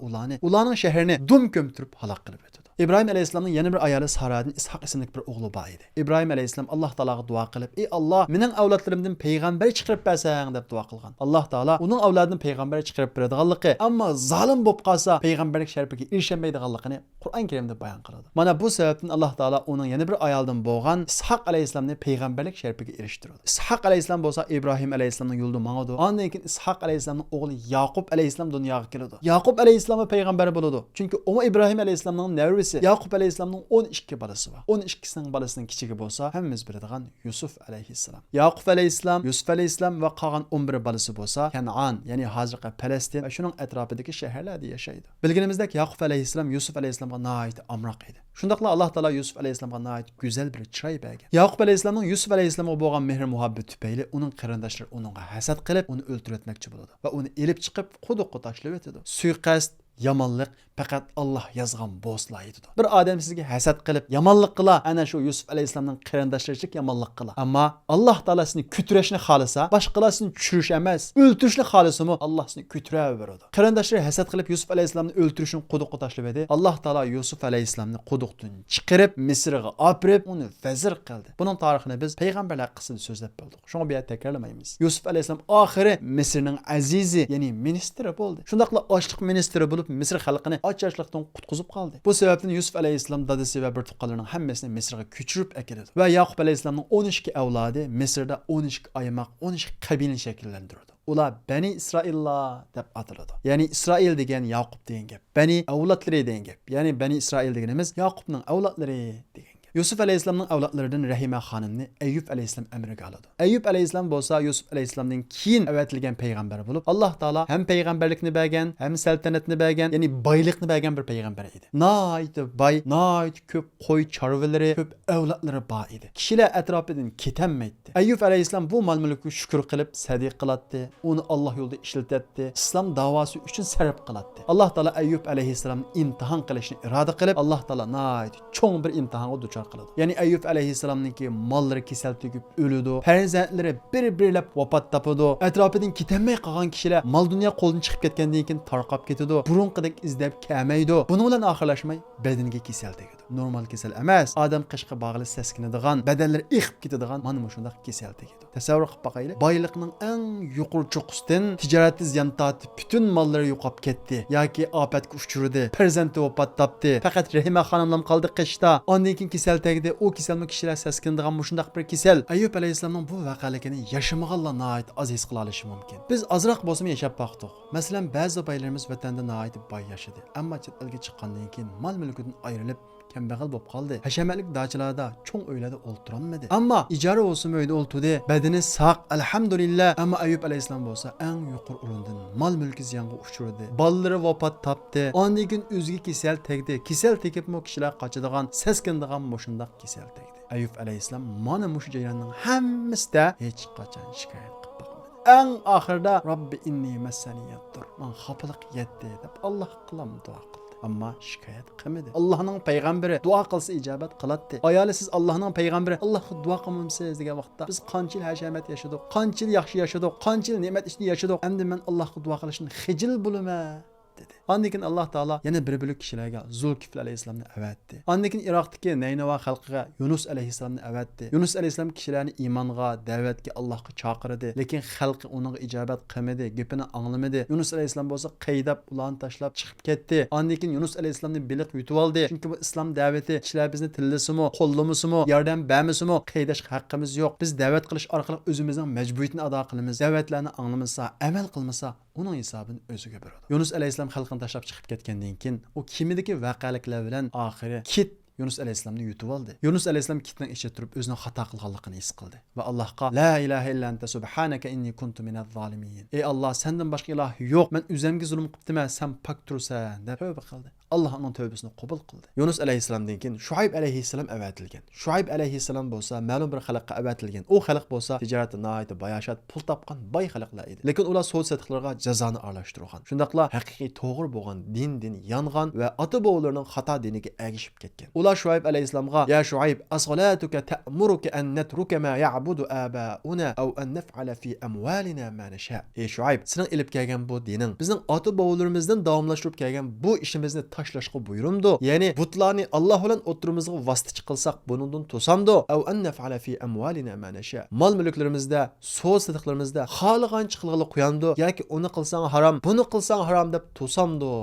ularning shahrini dum ko'mtirib halok qilib o'tdi. İbrahim Aleyhisselam'ın yeni bir ayarı Sara'dan İshak isimli bir oğlu var idi. İbrahim Aleyhisselam Allah Teala'ya dua kılıp, "Ey Allah, mening avlodlarimdan payg'ambar chiqarib bersan" deb dua qilgan. Alloh taolo uning avlodidan payg'ambar chiqarib beradiganligi, ammo zolim bo'lib qolsa payg'ambarlik sharifiga erishmaydiganligini Qur'on Karimda bayon qiladi. Mana bu sababdan Alloh taolo uning yana bir ayoldan bo'lgan İshak Aleyhisselamni payg'ambarlik sharifiga erishtirdi. İshak Aleyhisselam bo'lsa İbrahim Aleyhisselamning yo'lida mangadi. Ondan keyin İshak Aleyhisselamning o'g'li Yaqub Aleyhisselam dunyoga keldi. Yaqub Aleyhisselam payg'ambar bo'ladi. Chunki u İbrahim Aleyhisselamning nevrisi Yaqub alayhissalomning 12 balasi var. 12'sinin balasining kichigi bo'lsa, hammamiz biladigan Yusuf alayhissalom. Yaqub alayhissalom, Yusuf alayhissalom va qolgan 11 balasi bo'lsa, Kanan, ya'ni hozirgi Falastin va shuning atrofidagi shaharlarda yashaydi. Bilganimizdek Yaqub alayhissalom Yusuf alayhissalomga nihoyat amroq edi. Shundaqla Alloh taolo Yusuf alayhissalomga nihoyat go'zal bir chiroy bergan. Yaqub alayhissalomning Yusuf alayhissalomga bo'lgan mehr muhabbati tufayli uning qarindoshlari uningga hasad qilib, uni o'ldirib o'tmoqchi bo'ladi va uni elib chiqib quduqqa tashlab o'tadi. Suiqasd, yamanlık fakat Allah yazgan bosla edi. Bir adam sizge hasad qilib, yamanlık qila, ana şu Yusuf alayhissalomning qarindoshlarchilik yamanlık qila. Amma Allah taolo sizni kütüreshni xolasa, boshqalarni tushirish emas, o'ltirishni xolasimi, Allah sizni kütüraveradi. Qarindoshlari hasad qilib Yusuf alayhissalomni o'ltirishni quduqqa tashlab edi. Alloh taolo Yusuf alayhissalomni quduqdan chiqarib Misrga olib borib, uni vazir qildi. Buning tarixini biz payg'ambarlar qismida so'zlab bo'ldik. Shuni bu yerda takrorlamaymiz. Yusuf alayhissalom oxiri Misrning azizi, ya'ni ministri bo'ldi. Shundaqla ochliq ministri bo'lib Misr xalqini ochlarlikdan qutqizib qoldi. Bu sababdan Yusuf alayhissalom dadasi va bir tuqqanlarning hammasini Misrga ko'chirib akirdi. Va Yaqub alayhissalomning 12 avlodi Misrda 12 aymoq, 12 qabila shakllantirdi. Ular Bani İsraillar deb atiladi. Ya'ni İsrail degan Yaqub degan gap. Bani avlodlari degan gap. Ya'ni Bani İsrail deganimiz Yaqubning avlodlari degan. Yusuf alayhissalomning avlodlaridan Rahima xonimni Ayyub alayhissalom amriga oladi. Ayyub alayhissalom bo'lsa Yusuf alayhissalomning keyin avatilgan payg'ambar bo'lib, Alloh taolo ham payg'ambarlikni bergan, ham saltanatni bergan, ya'ni boylikni bergan bir payg'ambar edi. Nihoyat boy, nihoyat ko'p qo'y chorvalari, ko'p avlodlari bor edi. Kishilar atrofidan ketanmaydi. Ayyub alayhissalom bu mol-mulkni shukr qilib, sadiq qiladi, uni Alloh yo'lida ishlatadi, islom da'vosi uchun sarf qiladi. Alloh taolo Ayyub alayhissalomni imtihon qilishni iroda qilib, Alloh taolo nihoyat cho'ng bir imtihonga duchor qiladi. Ya'ni Ayyub alayhissalomningki mollari kasal tugib o'ladi, farzandlari bir-birlab vafot topadi. Atrofidan ketanmay qolgan kishilar mol dunyo qo'ldan chiqib ketgandan keyin tarqab ketadi. Burunqidek izlab kelmaydi. Buning bilan oxirlashmay badaniga kasal tegadi. Normal kasal emas, odam qishqa bog'li seskinadigan, badanlari iqib ketadigan mana shunday kasal tegadi. Tasavvur qilib boqaylik. Boylikning eng yuqori cho'qqisidan tijoratni ziyon tortib, butun mollari yo'qolib ketdi yoki ofatga uchradi, farzandi vafot topdi. Faqat Rahima xonimlar qoldi qishda. Ondan keyin kasal tegdi. O kasalni kishilar seskinadigan shunday bir kasal. Ayyub alayhissalomning bu voqealigini yashamaganlar nihoyat aziz qila olishi mumkin. Biz ozroq bo'lsa yashab boqdik. Masalan, ba'zi baylarimiz vatanda nihoyat boy yashadi, ammo chet elga chiqqandan keyin mol-mulkidan ayrilib kambag'al bo'lib qoldi. Hashamatlik dachlarda, cho'ng uylarda o'ltirolmadi. Ammo ijara bo'lsin uyda o'ltirdi. Badani saq, alhamdulillah. Ammo Ayyub alayhissalom bo'lsa eng yuqori o'rindan mol-mulki ziyonga uchradi. Bolalari vafot topdi. Ondan keyin o'ziga kasal tegdi. Kasal tegib mo kishilar qochadigan, seskinadigan shunday kasal tegdi. Ayyub alayhissalom mana shu jarayonning hammasida hech qachon shikoyat qilib boqmadi. Eng oxirida Robbi inni masaniyattur. Men xafalık yetdi deb Alloh qilam duo qildi. Amma shikoyat qilmadi. Allohning payg'ambari duo qilsa ijobat qiladi. Ayoli siz Allohning payg'ambari Allohga duo qilmamsiz degan vaqtda biz qancha yil hashamat yashadik, qancha yil yaxshi yashadik, qancha yil ne'mat ichida yashadik. Endi men Allohga duo qilishni xijil bo'laman dedi. Ondan keyin Alloh taolo yana bir bo'lak kishilarga Zulkifl alayhissalomni avatdi. Ondan keyin Iroqdagi Naynava xalqiga Yunus alayhissalomni avatdi. Yunus alayhissalom kishilarni iymonga, da'vatga Allohga chaqirdi, lekin xalqi uning ijobat qilmadi, gapini anglamadi. Yunus alayhissalom bo'lsa qaydab ularni tashlab chiqib ketdi. Ondan keyin Yunus alayhissalomni biliq yutib oldi. Chunki bu islom da'vati kishilar bizni tillasimi, qo'llamasimi, yordam bermasimi qaydash haqqimiz yo'q. Biz da'vat qilish orqali o'zimizning majburiyatini ado qilamiz. Da'vatlarni anglamasa, amal qilmasa uning hisobini o'ziga beradi. Yunus alayhissalom xalqini tashlab chiqib ketgandan keyin u kimidagi voqealiklar bilan oxiri kit Yunus alayhissalomni yutib oldi. Yunus alayhissalom kitning ichida turib o'zini xato qilganligini his qildi va Allohga la ilaha illa anta subhanaka inni kuntu minaz zolimin. Ey Alloh, sendan boshqa iloh yo'q. Men o'zimga zulm qildim, sen pak tursan deb tövbe qildi. Allah onun tövbesini qabul qildi. Yunus alayhissalomdan keyin Shuayb alayhissalom avatilgan. Shuayb alayhissalom bo'lsa ma'lum bir xalqqa avatilgan. U xalq bo'lsa tijoratda nihoyat bayashat, pul topgan boy xalqlar edi. Lekin ular so'z satiqlarga jazoni aralashtirgan. Shundaqla haqiqiy to'g'ri bo'lgan din yongan va ota-bobolarining xato diniga ergishib ketgan. Ular Shuayb alayhissalomga ya Shuayb as-salatuka ta'muruka an natruka ma ya'budu aba'una aw an naf'ala fi amwalina ma nasha. Ey Shuayb, sening ilib kelgan bu dining bizning ota-bobolarimizdan davomlashtirib kelgan bu ishimizni tashlashga buyurumdi. Ya'ni butlarni Alloh bilan o'tirimizga vositachi qilsak buningdan to'samdi. Aw an naf'ala fi amwalina ma nasha. Mol mulklarimizda, so'z sadiqlarimizda xohlagancha qilg'ili qo'yamdi yoki uni qilsang harom, buni qilsang harom deb to'samdi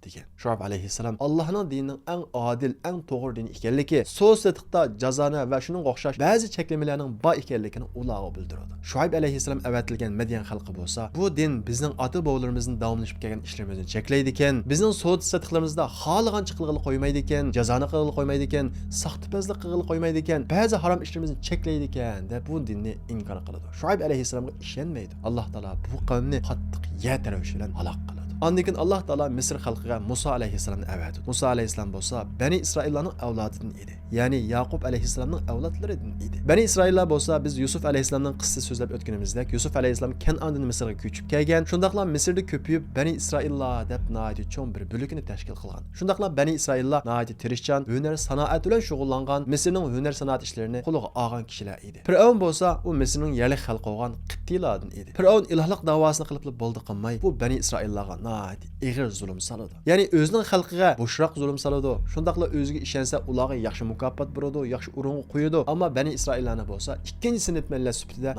degan. Shuayb alayhissalom Allohning dinining eng adil, eng to'g'ri din ekanligi, so'z sadiqda jazoni va shuning o'xshash ba'zi cheklamalarning bor ekanligini ularga bildiradi. Shuayb alayhissalom avatilgan Madyan xalqi bo'lsa, bu din bizning ota-bobolarimizning davomlashib kelgan ishlarimizni cheklaydi ekan, bizning so'z sadiqlarimizda xohlagancha qilg'ili qo'ymaydi ekan, jazoni qilg'ili qo'ymaydi ekan, saxtipazlik qilg'ili qo'ymaydi ekan, ba'zi harom ishlarimizni cheklaydi ekan deb bu dinni inkor qiladi. Shuayb alayhissalomga ishonmaydi. Alloh taolo bu qavmni qattiq yataravish bilan halok qiladi. Ondan keyin Alloh taolo Misr xalqiga Musa alayhissalomni avatdi. Musa alayhissalom bo'lsa Bani Isroillarning avlodidan edi. Ya'ni Yaqub alayhissalomning avlodlaridan edi. Bani Isroillar bo'lsa biz Yusuf alayhissalomning qissasi so'zlab o'tganimizdek, Yusuf alayhissalom Kan'ondan Misrga ko'chib kelgan. Shundaqla Misrda ko'payib Bani Isroillar deb nihoyat cho'ng bir bo'lakni tashkil qilgan. Shundaqla Bani Isroillar nihoyat tirishchan, hunar sanoat bilan shug'ullangan, Misrning hunar sanoat ishlarini qo'liga olgan kishilar edi. Fir'avn bo'lsa u Misrning yerlik xalqi bo'lgan Qibtilardan edi. Fir'avn ilohlik davosini qilib bo'ldi qilmay, bu Bani Isroillarga ig'ir zulm soladi. Ya'ni o'zining xalqiga bo'shroq zulm soladi. Shundaqla o'ziga ishonsa ularga yaxshi mukofot beradi, yaxshi o'ringa qo'yadi. Ammo Bani Isroillarni bo'lsa ikkinchi sinf millat sifatida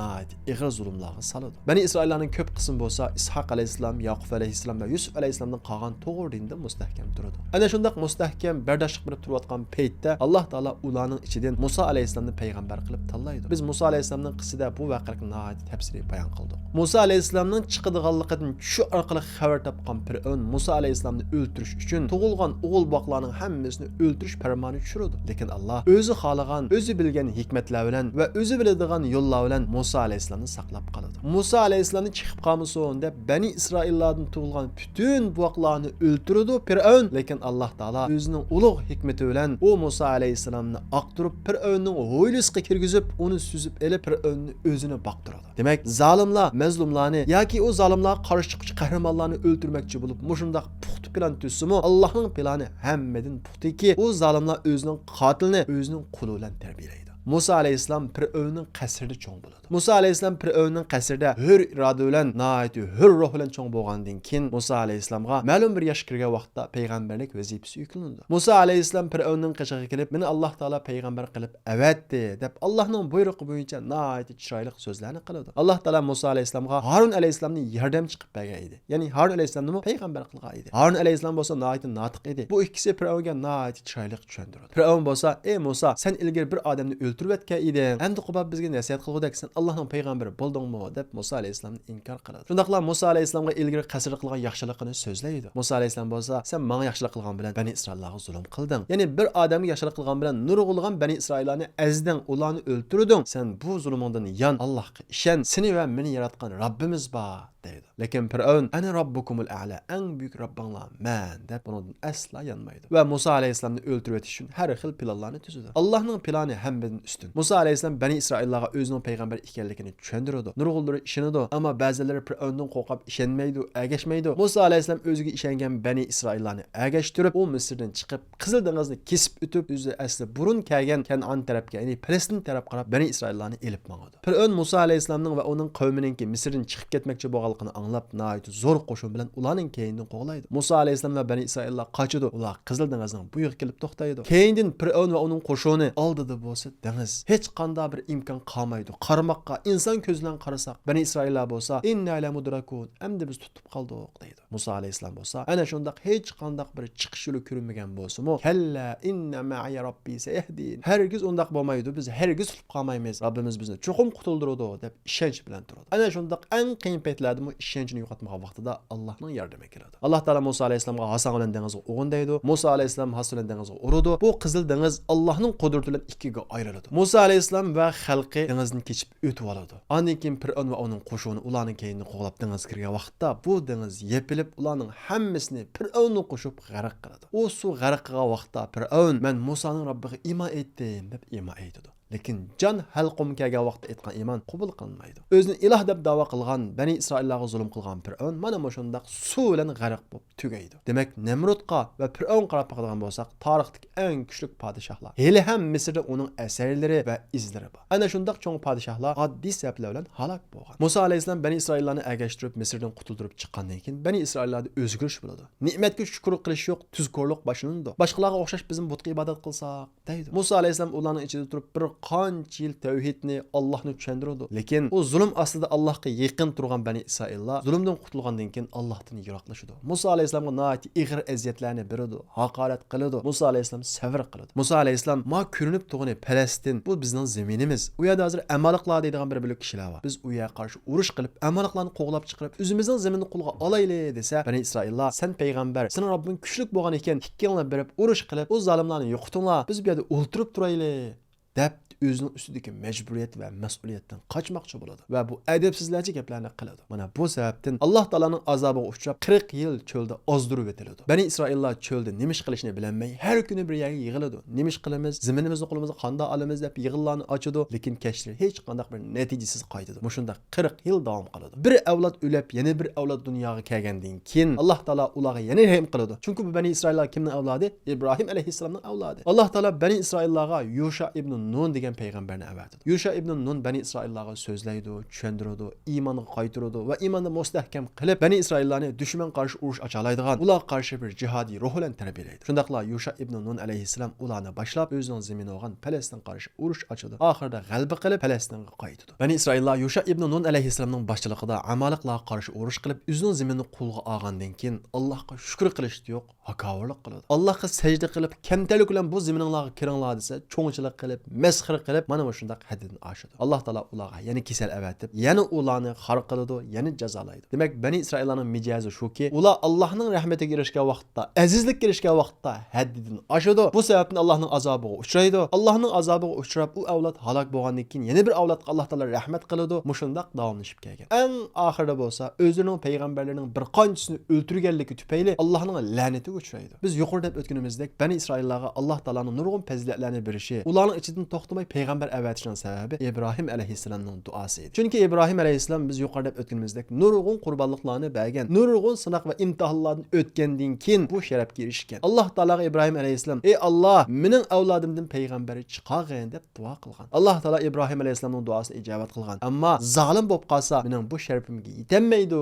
ig'ir zulmlarga soladi. Bani Isroillarning ko'p qismi bo'lsa Ishoq alayhissalom, Yaqub alayhissalom va Yusuf alayhissalomdan qolgan to'g'ri dinda mustahkam turadi. Ana shundaq mustahkam bardoshlik berib turayotgan paytda Alloh taolo ularning ichidan Musa alayhissalomni payg'ambar qilib tanlaydi. Biz Musa alayhissalomning qissida bu voqeani nihoyat tafsiliy bayon qildik. Musa alayhissalomning chiqadiganligidan shu orqali xabar topgan Fir'avn Musa alayhissalomni o'ldirish uchun tug'ilgan o'g'il boqlarning hammasini o'ldirish farmoni tushirdi. Lekin Alloh o'zi xohlagan, o'zi bilgan hikmatlar bilan va o'zi biladigan yo'llar bilan Musa alayhissalomni saqlab qoladi. Musa alayhissalomni chiqib qolmasin deb Bani Isroillardan tug'ilgan bütün boqlarni o'ldirdi Fir'avn. Lekin Alloh taolo o'zining ulug' hikmati bilan u Musa alayhissalomni aqtirib Fir'avnning ho'ylisiga kirgizib, uni suzib elib Fir'avnni o'zini boqtiradi. Demak, zolimlar mazlumlarni yoki u zolimlar qarshi chiquvchi qahramonlarni o'ldirmoqchi bo'lib, mushundaq puxta plan tuzsimi, Allohning plani hammadan puxtaki, u zolimlar o'zining qotilini o'zining quli bilan tarbiyalaydi. Musa alayhissalom Fir'avnning qasrida cho'ng bo'ladi. Musa alayhissalom Fir'avnning qasrida hur iroda bilan, nihoyat hur ruh bilan cho'ng bo'lgandan keyin Musa alayhissalomga ma'lum bir yoshga kirgan vaqtda payg'ambarlik vazifasi yuklandi. Musa alayhissalom Fir'avnning qishig'iga kelib, "Meni Alloh taolo payg'ambar qilib avatdi" deb Allohning buyrug'i bo'yicha nihoyat chiroyli so'zlarni qiladi. Alloh taolo Musa alayhissalomga Harun alayhissalomni yordamchi qilib bergan edi. Ya'ni Harun alayhissalomni payg'ambar qilgan edi. Harun alayhissalom bo'lsa nihoyat notiq edi. Bu ikkisi Fir'avnga nihoyat chiroyli tushuntirdi. Fir'avn bo'lsa, "Ey Musa, sen ilgari bir odamni o'ltirib eding. Endi qubab bizga nasihat qilgudek sen Allohning payg'ambari bo'ldingmi?" deb Musa alayhissalomni inkor qiladi. Shundaqla Musa alayhissalomga ilgari qasr qilgan yaxshiligini so'zlaydi. Musa alayhissalom bo'lsa, "Sen menga yaxshilik qilgan bilan Bani Isroillarga zulm qilding. Ya'ni bir odamga yaxshilik qilgan bilan nurg'ulg'an Bani Isroillarni azding, ularni o'ltirding. Sen bu zulmingdan yan Allohga ishon. Seni va meni yaratgan Robbimiz bor." deydi. Lekin Fir'avn "Ana robbukumul a'la", eng buyuk Robbinglar men deb bundan asla yanmaydi. Va Musa alayhissalomni o'ldirib o'tish uchun har xil planlarni tuzadi. Allohning plani hammadan üstün. Musa alayhissalom Bani İsraillarga özünün peygamber ekanligini tushundirdi. Nurg'unlari ishonadi, ammo ba'zilari Fir'avndan qo'rqib ishonmaydi, agashmaydi. Musa alayhissalom o'ziga ishongan Bani İsraillarni agashtirib, u Misrdan chiqib, Qizil dengizni kesib o'tib, o'zi asli burun kelgan Kanan tarafga, ya'ni Falastin taraf qarab Bani İsraillarni elib mangadi. Fir'avn Musa alayhissalomning va uning qavmininki Misrdan chiqib ketmoqchi bo'lganligini anglab, nihoyat zo'r qo'shin bilan ularning keyinidan qo'g'laydi. Musa alayhissalom va Bani İsraillar qochadi. Ular Qizil dengizning bu yerga kelib to'xtaydi. Keyindan Fir'avn va uning qo'shini oldida bo'lsa dengiz. Hech qanday bir imkon qolmaydi. Qarmoqqa inson ko'zidan qarasak, Bani İsraillar bo'lsa, inna la mudrakun, endi biz tutib qoldik deydi. Musa alayhissalom bo'lsa, ana shundaq hech qanday bir chiqish yo'li ko'rinmagan bo'lsa-mu, kalla inna ma'i robbi sayahdin. Hergiz undaq bo'lmaydi, biz hergiz tutib qolmaymiz. Rabbimiz bizni cho'qim qutuldiradi deb ishonch bilan turadi. Ana shundaq eng qiyin paytlarda mu ishonchini yo'qotmagan vaqtida Allohning yordami keladi. Alloh taolo Musa alayhissalomga Hasan bilan dengizga o'g'in deydi. Musa alayhissalom Hasan bilan dengizga uradi. Bu Qizil dengiz Allohning qudrati bilan ikkiga ayriladi. Musa alayhissalom va xalqi dengizni kechib o'tib oladi. Ondan keyin Fir'avn va uning qo'shini ularning keyinini qo'g'lab dengizga kirgan vaqtda bu dengiz yepilib, ularning hammasini Fir'avnga qo'shib g'arq qiladi. U suv g'arq qilgan vaqtda Fir'avn men Musaning Robbiga iymon etdim deb iymon etdi. Lekin jon halqum kelgan vaqtda aytgan iymon qabul qilinmaydi. O'zini iloh deb da'vo qilgan Bani İsraillarga zulm qilgan Fir'avn mana shundaq suv bilan g'arq bo'lib tugaydi. Demak, Nemrutqa va Fir'avn qarab qilgan bo'lsak, tarixdagi eng kuchli podshohlar. Hali ham Misrda uning asarlari va izlari bor. Ana shundaq cho'ng podshohlar oddiy sabablar bilan halok bo'lgan. Musa alayhissalom Bani İsraillarni agashtirib Misrdan qutuldirib chiqqandan keyin Bani İsraillarda o'zgarish bo'ladi. Ne'matga shukr qilish yo'q, tuzkorlik boshlanadi. Boshqalarga o'xshash bizim butga ibodat qilsak deydi. Musa alayhissalom ularning ichida turib bir qancha yil tavhidni Allohni tushundirdi. Lekin u zulm ostida Allohga yaqin turgan Bani İsraillar zulmdan qutulgandan keyin Allohdan yiroqlashdi. Musa alayhissalomga nihoyat ig'ir aziyatlarni berdi, haqorat qildi. Musa alayhissalom sabr qildi. Musa alayhissalom ma ko'rinib turgani Falastin bu bizning zaminimiz. U yerda hozir Amalliqlar deydigan bir bo'lak kishilar bor. Biz u yerga qarshi urush qilib, Amalliqlarni qo'g'lab chiqarib, o'zimizning zaminni qo'lga olayli desa, Bani İsraillar sen payg'ambar, sening Robbing kuchli bo'lgan ekan, ikkinglar berib urush qilib, o zolimlarni yo'qitinglar. Biz bu yerda o'ltirib turaylik deb o'zining ustidagi majburiyat va mas'uliyatdan qochmoqchi bo'ladi va bu adabsizlarcha gaplarni qiladi. Mana bu sababdan Alloh taolaning azobiga uchrab 40 yil cho'lda ozdirib o'tiladi. Bani İsraillar cho'lda nima ish qilishni bilmay, har kuni bir yerga yig'iladi. Nima ish qilamiz, zaminimizni qo'limizga qanday olamiz deb yig'inlarni ochadi, lekin kashlar hech qanday bir natijasiz qaytadi. Mushunda 40 yil davom qiladi. Bir avlod o'lib, yana bir avlod dunyoga kelgandan keyin Alloh taolo ularga yana rahim qiladi. Chunki bu Bani İsraillar kimning avlodi? İbrahim alayhissalomning avlodi. Alloh taolo Bani İsraillarga Yusha ibn Nun degan payg'ambarni avatdi. Yusha ibn Nun Bani İsraillarga so'zlaydi, tushundiradi, iymonga qaytiradi va iymonni mustahkam qilib Bani İsraillarni dushman qarshi urush ochalaydigan, ular qarshi bir jihodiy ruh bilan tarbiyalaydi. Shundaqla Yusha ibn Nun alayhissalom ularni boshlab o'zining zamini olgan Falastin qarshi urush ochadi. Oxirida g'alaba qilib Falastinga qaytadi. Bani İsraillar Yusha ibn Nun alayhissalomning boshchiligida Amalliqlarga qarshi urush qilib, o'zining zaminini qo'lga olgandan keyin Allohga shukr qilish yo'q, hakovatlik qiladi. Allohga sajda qilib, kamtalik bilan bu zaminlarga kiringlar desa, cho'ngchilik qilib, masxir qilib, mana shundaq haddan oshadi. Alloh taolo ularga yana kasal avatib, yana ularni xor qiladi, yana jazolaydi. Demak, Bani İsraillarning mijozi shuki, ular Allohning rahmatiga erishgan vaqtda, azizlikka erishgan vaqtda haddidan oshadi. Bu sababdan Allohning azobiga uchraydi. Allohning azobiga uchrab, u avlod halok bo'lgandan keyin yana bir avlodga Alloh taolo rahmat qiladi. Mushundaq davomlashib kelgan. Eng oxirida bo'lsa, o'zining payg'ambarlarining bir qanchisini o'ltirganligi tufayli Allohning la'natiga uchraydi. Biz yuqorida o'tganimizdek Bani İsraillarga Alloh taoloning nurg'un fazilatlarini berishi, ularning ichidan to'xtamay payg'ambar avatishning sababi İbrahim alayhissalomning duosi edi. Chunki İbrahim alayhissalom biz yuqorida o'tganimizdek nurg'un qurbonliklarni bergan, nurg'un sinoq va imtihonlardan o'tgandan keyin bu sharafga erishgan. Alloh taologa İbrahim alayhissalom: "Ey Alloh, mening avlodimdan payg'ambari chiqarg'in" deb duo qilgan. Alloh taolo İbrahim alayhissalomning duosini ijobat qilgan. Ammo zolim bo'lib qolsa, mening bu sharafimga yetenmaydi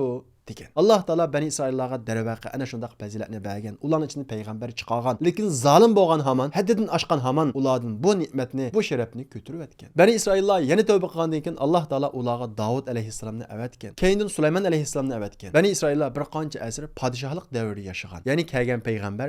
degan. Alloh taolo Bani İsraillarga darvaqa ana shundaq fazilatni bergan. Ularning ichidan payg'ambar chiqargan. Lekin zolim bo'lgan hamon, haddidan oshgan hamon ulardan bu ne'matni, bu sharafni ko'tarib o'tgan. Bani İsraillar yana tavba qilgandan keyin Alloh taolo ularga Davud alayhissalomni avatgan. Keyindan Sulaymon alayhissalomni avatgan. Bani İsraillar bir qancha asr podshohlik davrida yashagan. Ya'ni kelgan payg'ambar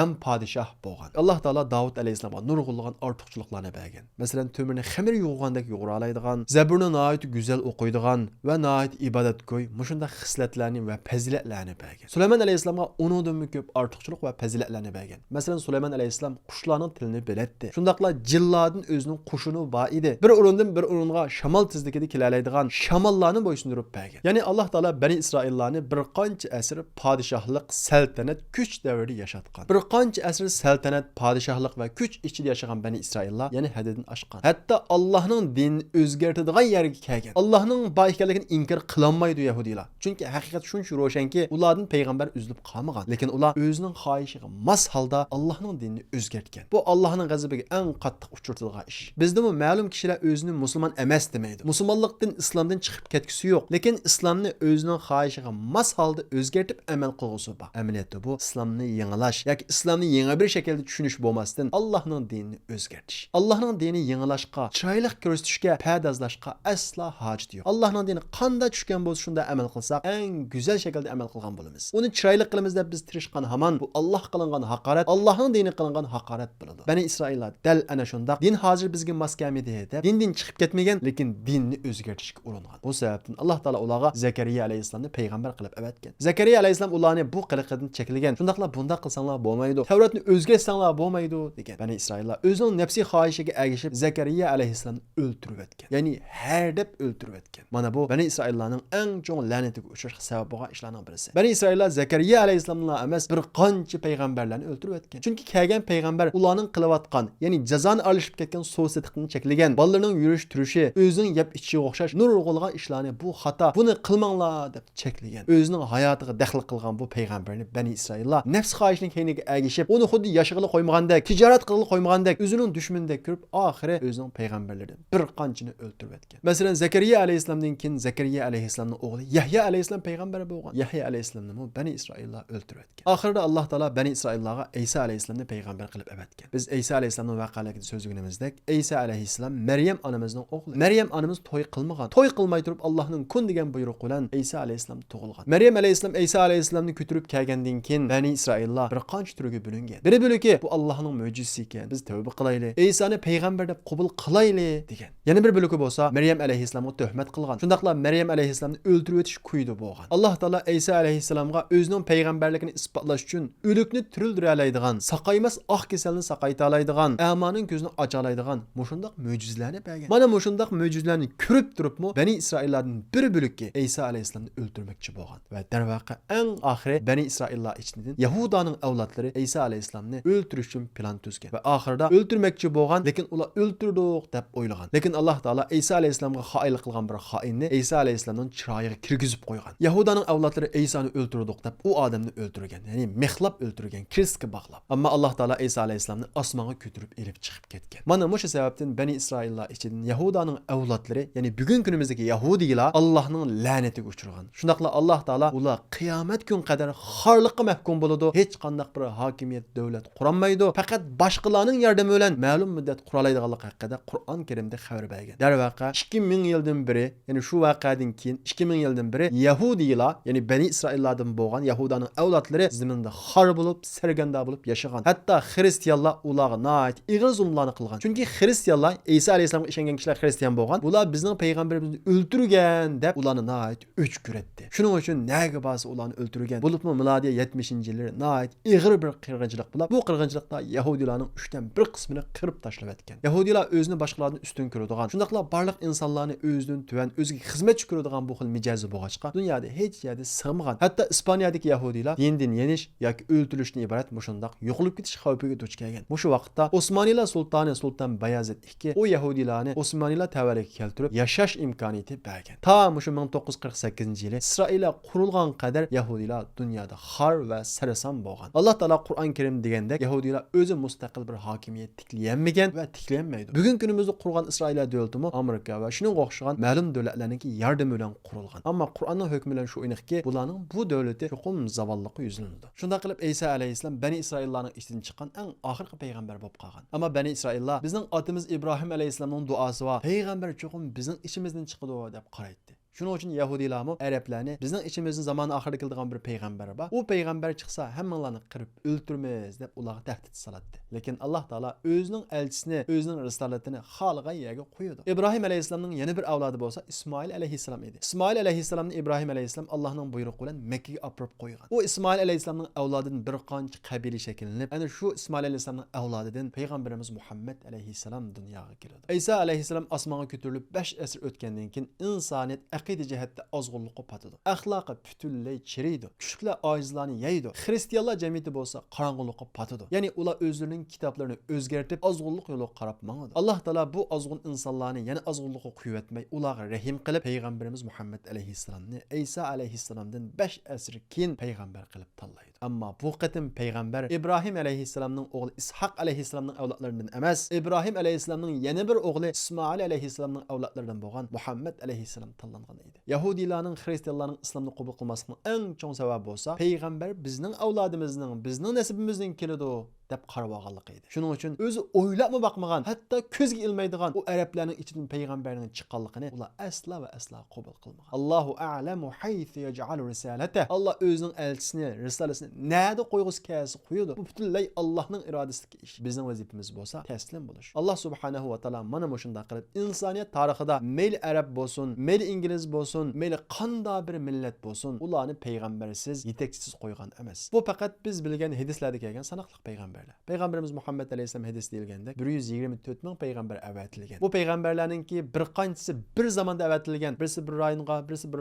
ham podshoh bo'lgan. Alloh taolo Davud alayhissalomga nurg'unlagan ortiqchiliklarni bergan. Masalan, to'mirni xamir yo'g'gandek yo'g'ira oladigan, zaburni nihoyat go'zal o'qiydigan va nihoyat ibodatgo'y, mushunda xislatlarni va fazilatlarni bergan. Sulaymon alayhissalomga uningdan ko'p ortiqchilik va fazilatlarni bergan. Masalan, Sulaymon alayhissalom qushlarning tilini biletdi. Shundaqla jillardan o'zining qushini bor edi. Bir o'rindan bir o'ringa shamol tezligida kelalaydigan shamollarni bo'ysundirib bergan. Ya'ni Alloh taolo Bani Isroillarni bir qancha asr podshohlik, saltanat, kuch davrida yashatgan. Bir qancha asr saltanat, podshohlik va kuch ichida yashagan Bani Isroillar yana haddidan oshgan. Hatto Allohning dinini o'zgartiradigan yerga kelgan. Allohning bor ekanligini inkor qilolmaydi yahudiylar. Chunki haqiqat shuncha ro'shanki, ulardan payg'ambar uzilib qolmagan. Lekin ular o'zining xohishiga mos holda Allohning dinini o'zgartgan. Bu Allohning g'azabiga eng qattiq uchirtilgan ish. Bizda bu ma'lum kishilar o'zini musulmon emas demaydi. Musulmonlikdan islomdan chiqib ketgisi yo'q. Lekin islomni o'zining xohishiga mos holda o'zgartib amal qilg'usi bor. Amaliyotda bu islomni yangilash yoki islomni yangi bir shaklda tushunish bo'lmasdan Allohning dinini o'zgartish. Allohning dinini yangilashga, chiroyli ko'rsatishga, pardozlashga aslo hojat yo'q. Allohning dini qanday tushgan bo'lsa shunda amal qilsak, eng go'zal shaklda amal qilgan bo'lamiz. Uni chiroyli qilamiz deb biz tirishgan hamon bu Alloh qilingan haqorat, Allohning dini qilingan haqorat bo'ladi. Bani Isroillar dal ana shunda din hozir bizga mos kelmaydi deb dindan chiqib ketmagan, lekin dinni o'zgartirishga uringan. Bu sababdan Alloh taolo ularga Zakariya alayhissalomni payg'ambar qilib avatgan. Zakariya alayhissalom ularni bu qiliqdan cheklagan. Shundaqla bunda qilsanglar bo'lmaydi. Tavratni o'zgartsanglar bo'lmaydi degan. Bani Isroillar o'zining nafsiy xohishiga ergashib Zakariya alayhissalomni o'ldirib etgan. Ya'ni har deb o'ldirib etgan. Mana bu Bani Isroillarning eng chong la'natiga uchrash sababi bo'lgan ishlarning birisi. Bani Isroillar Zakariya alayhissalomlar emas, bir qancha payg'ambarlarni o'ldirib etgan. Chunki kelgan payg'ambar ularning qilayotgan, ya'ni jazoni olishib ketgan so'sitiqni cheklagan. Bolalarning yurish turishi, o'zining yeb ichiga o'xshash nurg'ulg'an ishlarni bu xato, buni qilmanglar deb cheklagan. O'zining hayotiga daxl qilgan bu payg'ambarni Bani Isroillar nafs xohishining keyniga ergashib, uni xuddi yashig'ili qo'ymagandek, tijorat qilib qo'ymagandek, o'zining dushmandek ko'rib, oxiri o'zining payg'ambarlaridan bir qanchini o'ldirib etgan. Masalan, Zakariya alayhissalomdan keyin Zakariya alayhissalomning o'g'li Yahya alayhissalom payg'ambar bo'lgan. Yahya alayhissalomni Bani Isroillar o'ldirib etgan. Oxirida Alloh taolo Bani Isroillarga Isa alayhissalomni payg'ambar qilib avatgan. Biz Isa alayhissalomning voqealigini so'zlaganimizdek, Isa alayhissalom Maryam onamizning o'g'li. Maryam onamiz to'y qilmagan. To'y qilmay turib Allohning kun degan buyruq bilan Isa alayhissalom tug'ilgan. Maryam alayhissalom Isa alayhissalomni ko'tarib kelgandan keyin Bani Isroillar bir qancha turga bo'lingan. Biri bo'liki bu Allohning mo'jizasi ekan. Biz tavba qilaylik. Isoni payg'ambar deb qabul qilaylik degan. Yana bir bo'liki bo'lsa Maryam alayhissalomga tuhmat qilgan. Shundaqla Maryam alayhissalomni o'ldirib o'tish kuydi bo'lgan. Alloh taolo Isa alayhissalomga o'zining payg'ambarligini isbotlash uchun o'likni tiriltira oladigan, saqaymas oq kasalni saqayta oladigan, amoning ko'zini ocha oladigan mushundaq mo'jizalarni bergan. Mana mushundaq mo'jizalarni ko'rib turibmi, Bani Isroillarning bir bo'liki Isa alayhissalomni o'ldirmoqchi bo'lgan. Va darvaqa eng oxiri Bani Isroillar ichidan Yahudaning avlodlari Isa alayhissalomni o'ldirish uchun plan tuzgan. Va oxirida o'ldirmoqchi bo'lgan, lekin ular o'ldirdik deb o'ylagan. Lekin Alloh taolo Isa alayhissalomga xoinlik qilgan bir xoinni Isa alayhissalomning chiroyiga kirgizib qo'ygan. Yahudaning avlodlari Isoni o'ldirdik deb u odamni o'ldirgan. Ya'ni mexlab o'ldirgan, kirska bog'lab. Ammo Alloh taolo Isa alayhissalomni osmonga ko'tarib elib chiqib ketgan. Mana shu sababdan Bani Isroillar ichidan Yahudaning avlodlari, ya'ni bugun kunimizdagi Yahudiylar Allohning la'natiga uchragan. Shundaqla Alloh taolo ular qiyomat kun qadar xorliqqa mahkum bo'ladi. Hech qanday bir hokimiyat davlat qurolmaydi. Faqat boshqalarning yordami bilan ma'lum muddat qurollaydiganligi haqida Qur'on Karimda xabar bergan. Darvaqa 2000 yildan beri, ya'ni shu voqeadan keyin 2000 yildan beri Yahudiylar, ya'ni Bani Isroillardan bo'lgan Yahudaning avlodlari zaminda xor bo'lib, sarganda bo'lib yashagan. Hatto xristianlar ularga nait ig'ir zulmlarni qilgan. Chunki xristianlar Isa alayhissalomga ishongan kishilar xristian bo'lgan. Bular bizning payg'ambarimizni o'ldirgan deb ularni nait o'ch ko'ratdi. Shuning uchun nega ba'zi ularni o'ldirgan. Bo'libmi milodiy 70-yillar nait ig'ir bir qirg'inchilik bo'lib, bu qirg'inchilikda Yahudiylarning 3dan 1 qismini qirib tashlab etgan. Yahudilar o'zini boshqalardan ustun ko'radigan, shundaqla barliq insonlarni o'zidan tuvan, o'ziga xizmatchi ko'radigan bu xil mijozi bo'lg'achqa dunyoda hech yerda sig'magan. Hatto Ispaniyadagi Yahudilar dindan yenish yoki o'ltirishdan iborat mushundaq yo'qolib ketish xavfiga duch kelgan. Shu vaqtda Osmoniylar sultoni Sultan Bayazid II o Yahudilarni Osmoniylar tavalliga keltirib yashash imkoniyati bergan. Ta shu 1948-yili Isroillar qurilgan qadar Yahudilar dunyoda xor va sarason bo'lgan. Alloh taolo Qur'on Karim deganda Yahudilar o'zi mustaqil bir hokimiyat tiklayolmagan va tiklayolmaydi. Bugun kunimizda qurgan Isroillar davlatimi Amerika va shunga o'xshagan ma'lum davlatlarning yordami bilan qurilgan. Ammo Qur'onning hukmi bilan shu aniqki, bularning bu davlati cho'qim zavolliqqa yuzlanadi. Shunda qilib Isa alayhissalom Bani Isroillarning ichidan chiqqan eng oxirgi payg'ambar bo'lib qolgan. Ammo Bani Isroillar bizning otimiz Ibrohim alayhissalomning duosi va payg'ambar cho'qim bizning ichimizdan chiqadi deb qaraydi. Shuning uchun Yahudilarmi Arablarni bizning ichimizning zamoni oxirida keladigan bir payg'ambar bor. U payg'ambar chiqsa hammanglarni qirib o'ltiramiz deb ularga tahdid solatdi. Lekin Alloh taolo o'zining elchisini, o'zining risolatini xalqqa yerga qo'ydi. İbrahim alayhissalomning yana bir avlodi bo'lsa İsmoil alayhissalom edi. İsmoil alayhissalomni İbrahim alayhissalom Allohning buyrug'i bilan Makkaga olib borib qo'ygan. U İsmoil alayhissalomning avlodidan bir qancha qabila shakllanib, ana shu İsmoil alayhissalomning avlodidan payg'ambarimiz Muhammad alayhissalom dunyoga keladi. İsa alayhissalom osmonga ko'tarilib 5 asr o'tgandan keyin insoniyat aqida jihatda ozg'unlikqa patadi. Axloqi butunlay chiriydi. Kuchuklar ojizlarni yeydi. Xristianlar jamiyati bo'lsa qorong'ulikqa patadi. Ya'ni ular o'zlarining kitoblarini o'zgartib ozg'unlik yo'liga qarab mangadi. Alloh taolo bu ozg'un insonlarni yana ozg'unlikqa qo'yatmay ularga rahim qilib payg'ambarimiz Muhammad alayhissalomni İsa alayhissalomdan 5 asr keyin payg'ambar qilib tanlaydi. Ammo bu qatim payg'ambar İbrahim alayhissalomning o'g'li İshaq alayhissalomning avlodlaridan emas, İbrahim alayhissalomning yana bir o'g'li İsmoil alayhissalomning avlodlaridan bo'lgan Muhammad alayhissalom tanlangan edi. Yahudilarning, xristianlarning islomni qabul qilmasligining eng chong sababi bo'lsa, payg'ambar bizning avlodimizning, bizning nasibimizdan keladi deb qarab olganligi edi. Shuning uchun o'zi o'ylabmi baqmagan, hatto ko'zga ilmaydigan u arablarning ichidan payg'ambarning chiqqanligini ular asla va asla qabul qilmagan. Allohu a'lamu haythu yaj'alu risalata. Alloh o'zining elchisini, risolasini nada qo'yg'isi kelsa qo'yadi. Bu butunlay Allohning irodasidagi ish. Bizning vazifamiz bo'lsa taslim bo'lish. Alloh subhanahu va taolo mana shunday qilib insoniyat tarixida mayli arab bo'lsin, mayli ingliz bo'lsin, mayli qanday bir millat bo'lsin, ularni payg'ambarsiz, yetakchisiz qo'ygan emas. Bu faqat biz bilgan hadislarda kelgan sanoqli payg'ambar. Payg'ambarimiz Muhammad alayhisalom hadis deyilganda 124 ming payg'ambar avatilgan. Bu payg'ambarlarningki bir qanchasi bir zamonda avatilgan, birisi bir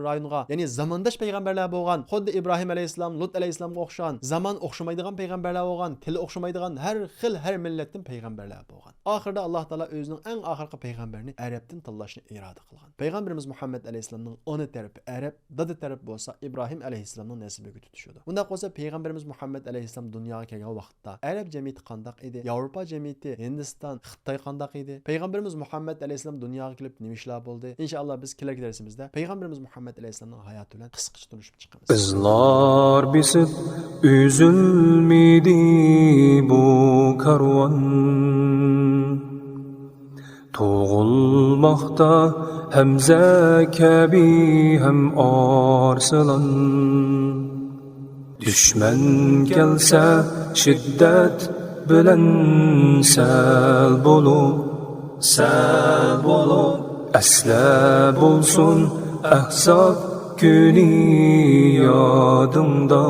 rayonga, ya'ni zamondosh payg'ambarlar bo'lgan. Xuddi İbrahim alayhisalom, Lut alayhisalomga o'xshagan, zaman o'xshamaydigan payg'ambarlar bo'lgan, tili o'xshamaydigan har millatdan payg'ambarlar bo'lgan. Oxirida Alloh taolo o'zining eng oxirgi payg'ambarini arabdan tanlashni iroda qilgan. Payg'ambarimiz Muhammad alayhisalomning ona tarafi arab, dada taraf bo'lsa İbrahim alayhisalomning nasibiga tutishadi. Unda bo'lsa payg'ambarimiz Muhammad alayhisalom dunyoga kelgan vaqtda arab jamiyati qandaq edi? Yevropa jamiyati, Hindiston, Xitoy qandaq edi? Payg'ambarimiz Muhammad alayhisalom dunyoga kelib nima ishlar bo'ldi? Inshaalloh biz kelarki darsimizda payg'ambarimiz Muhammad alayhisalomning hayoti bilan qisqacha tunishib chiqamiz. Izlar bisib üzülmedi bu karvan, To'g'ilmoqda Hamza kabi ham Arslan. Düşman kelsa shiddat bilan sal bo'lib asla bo'lsin ahzob kuni yodimda.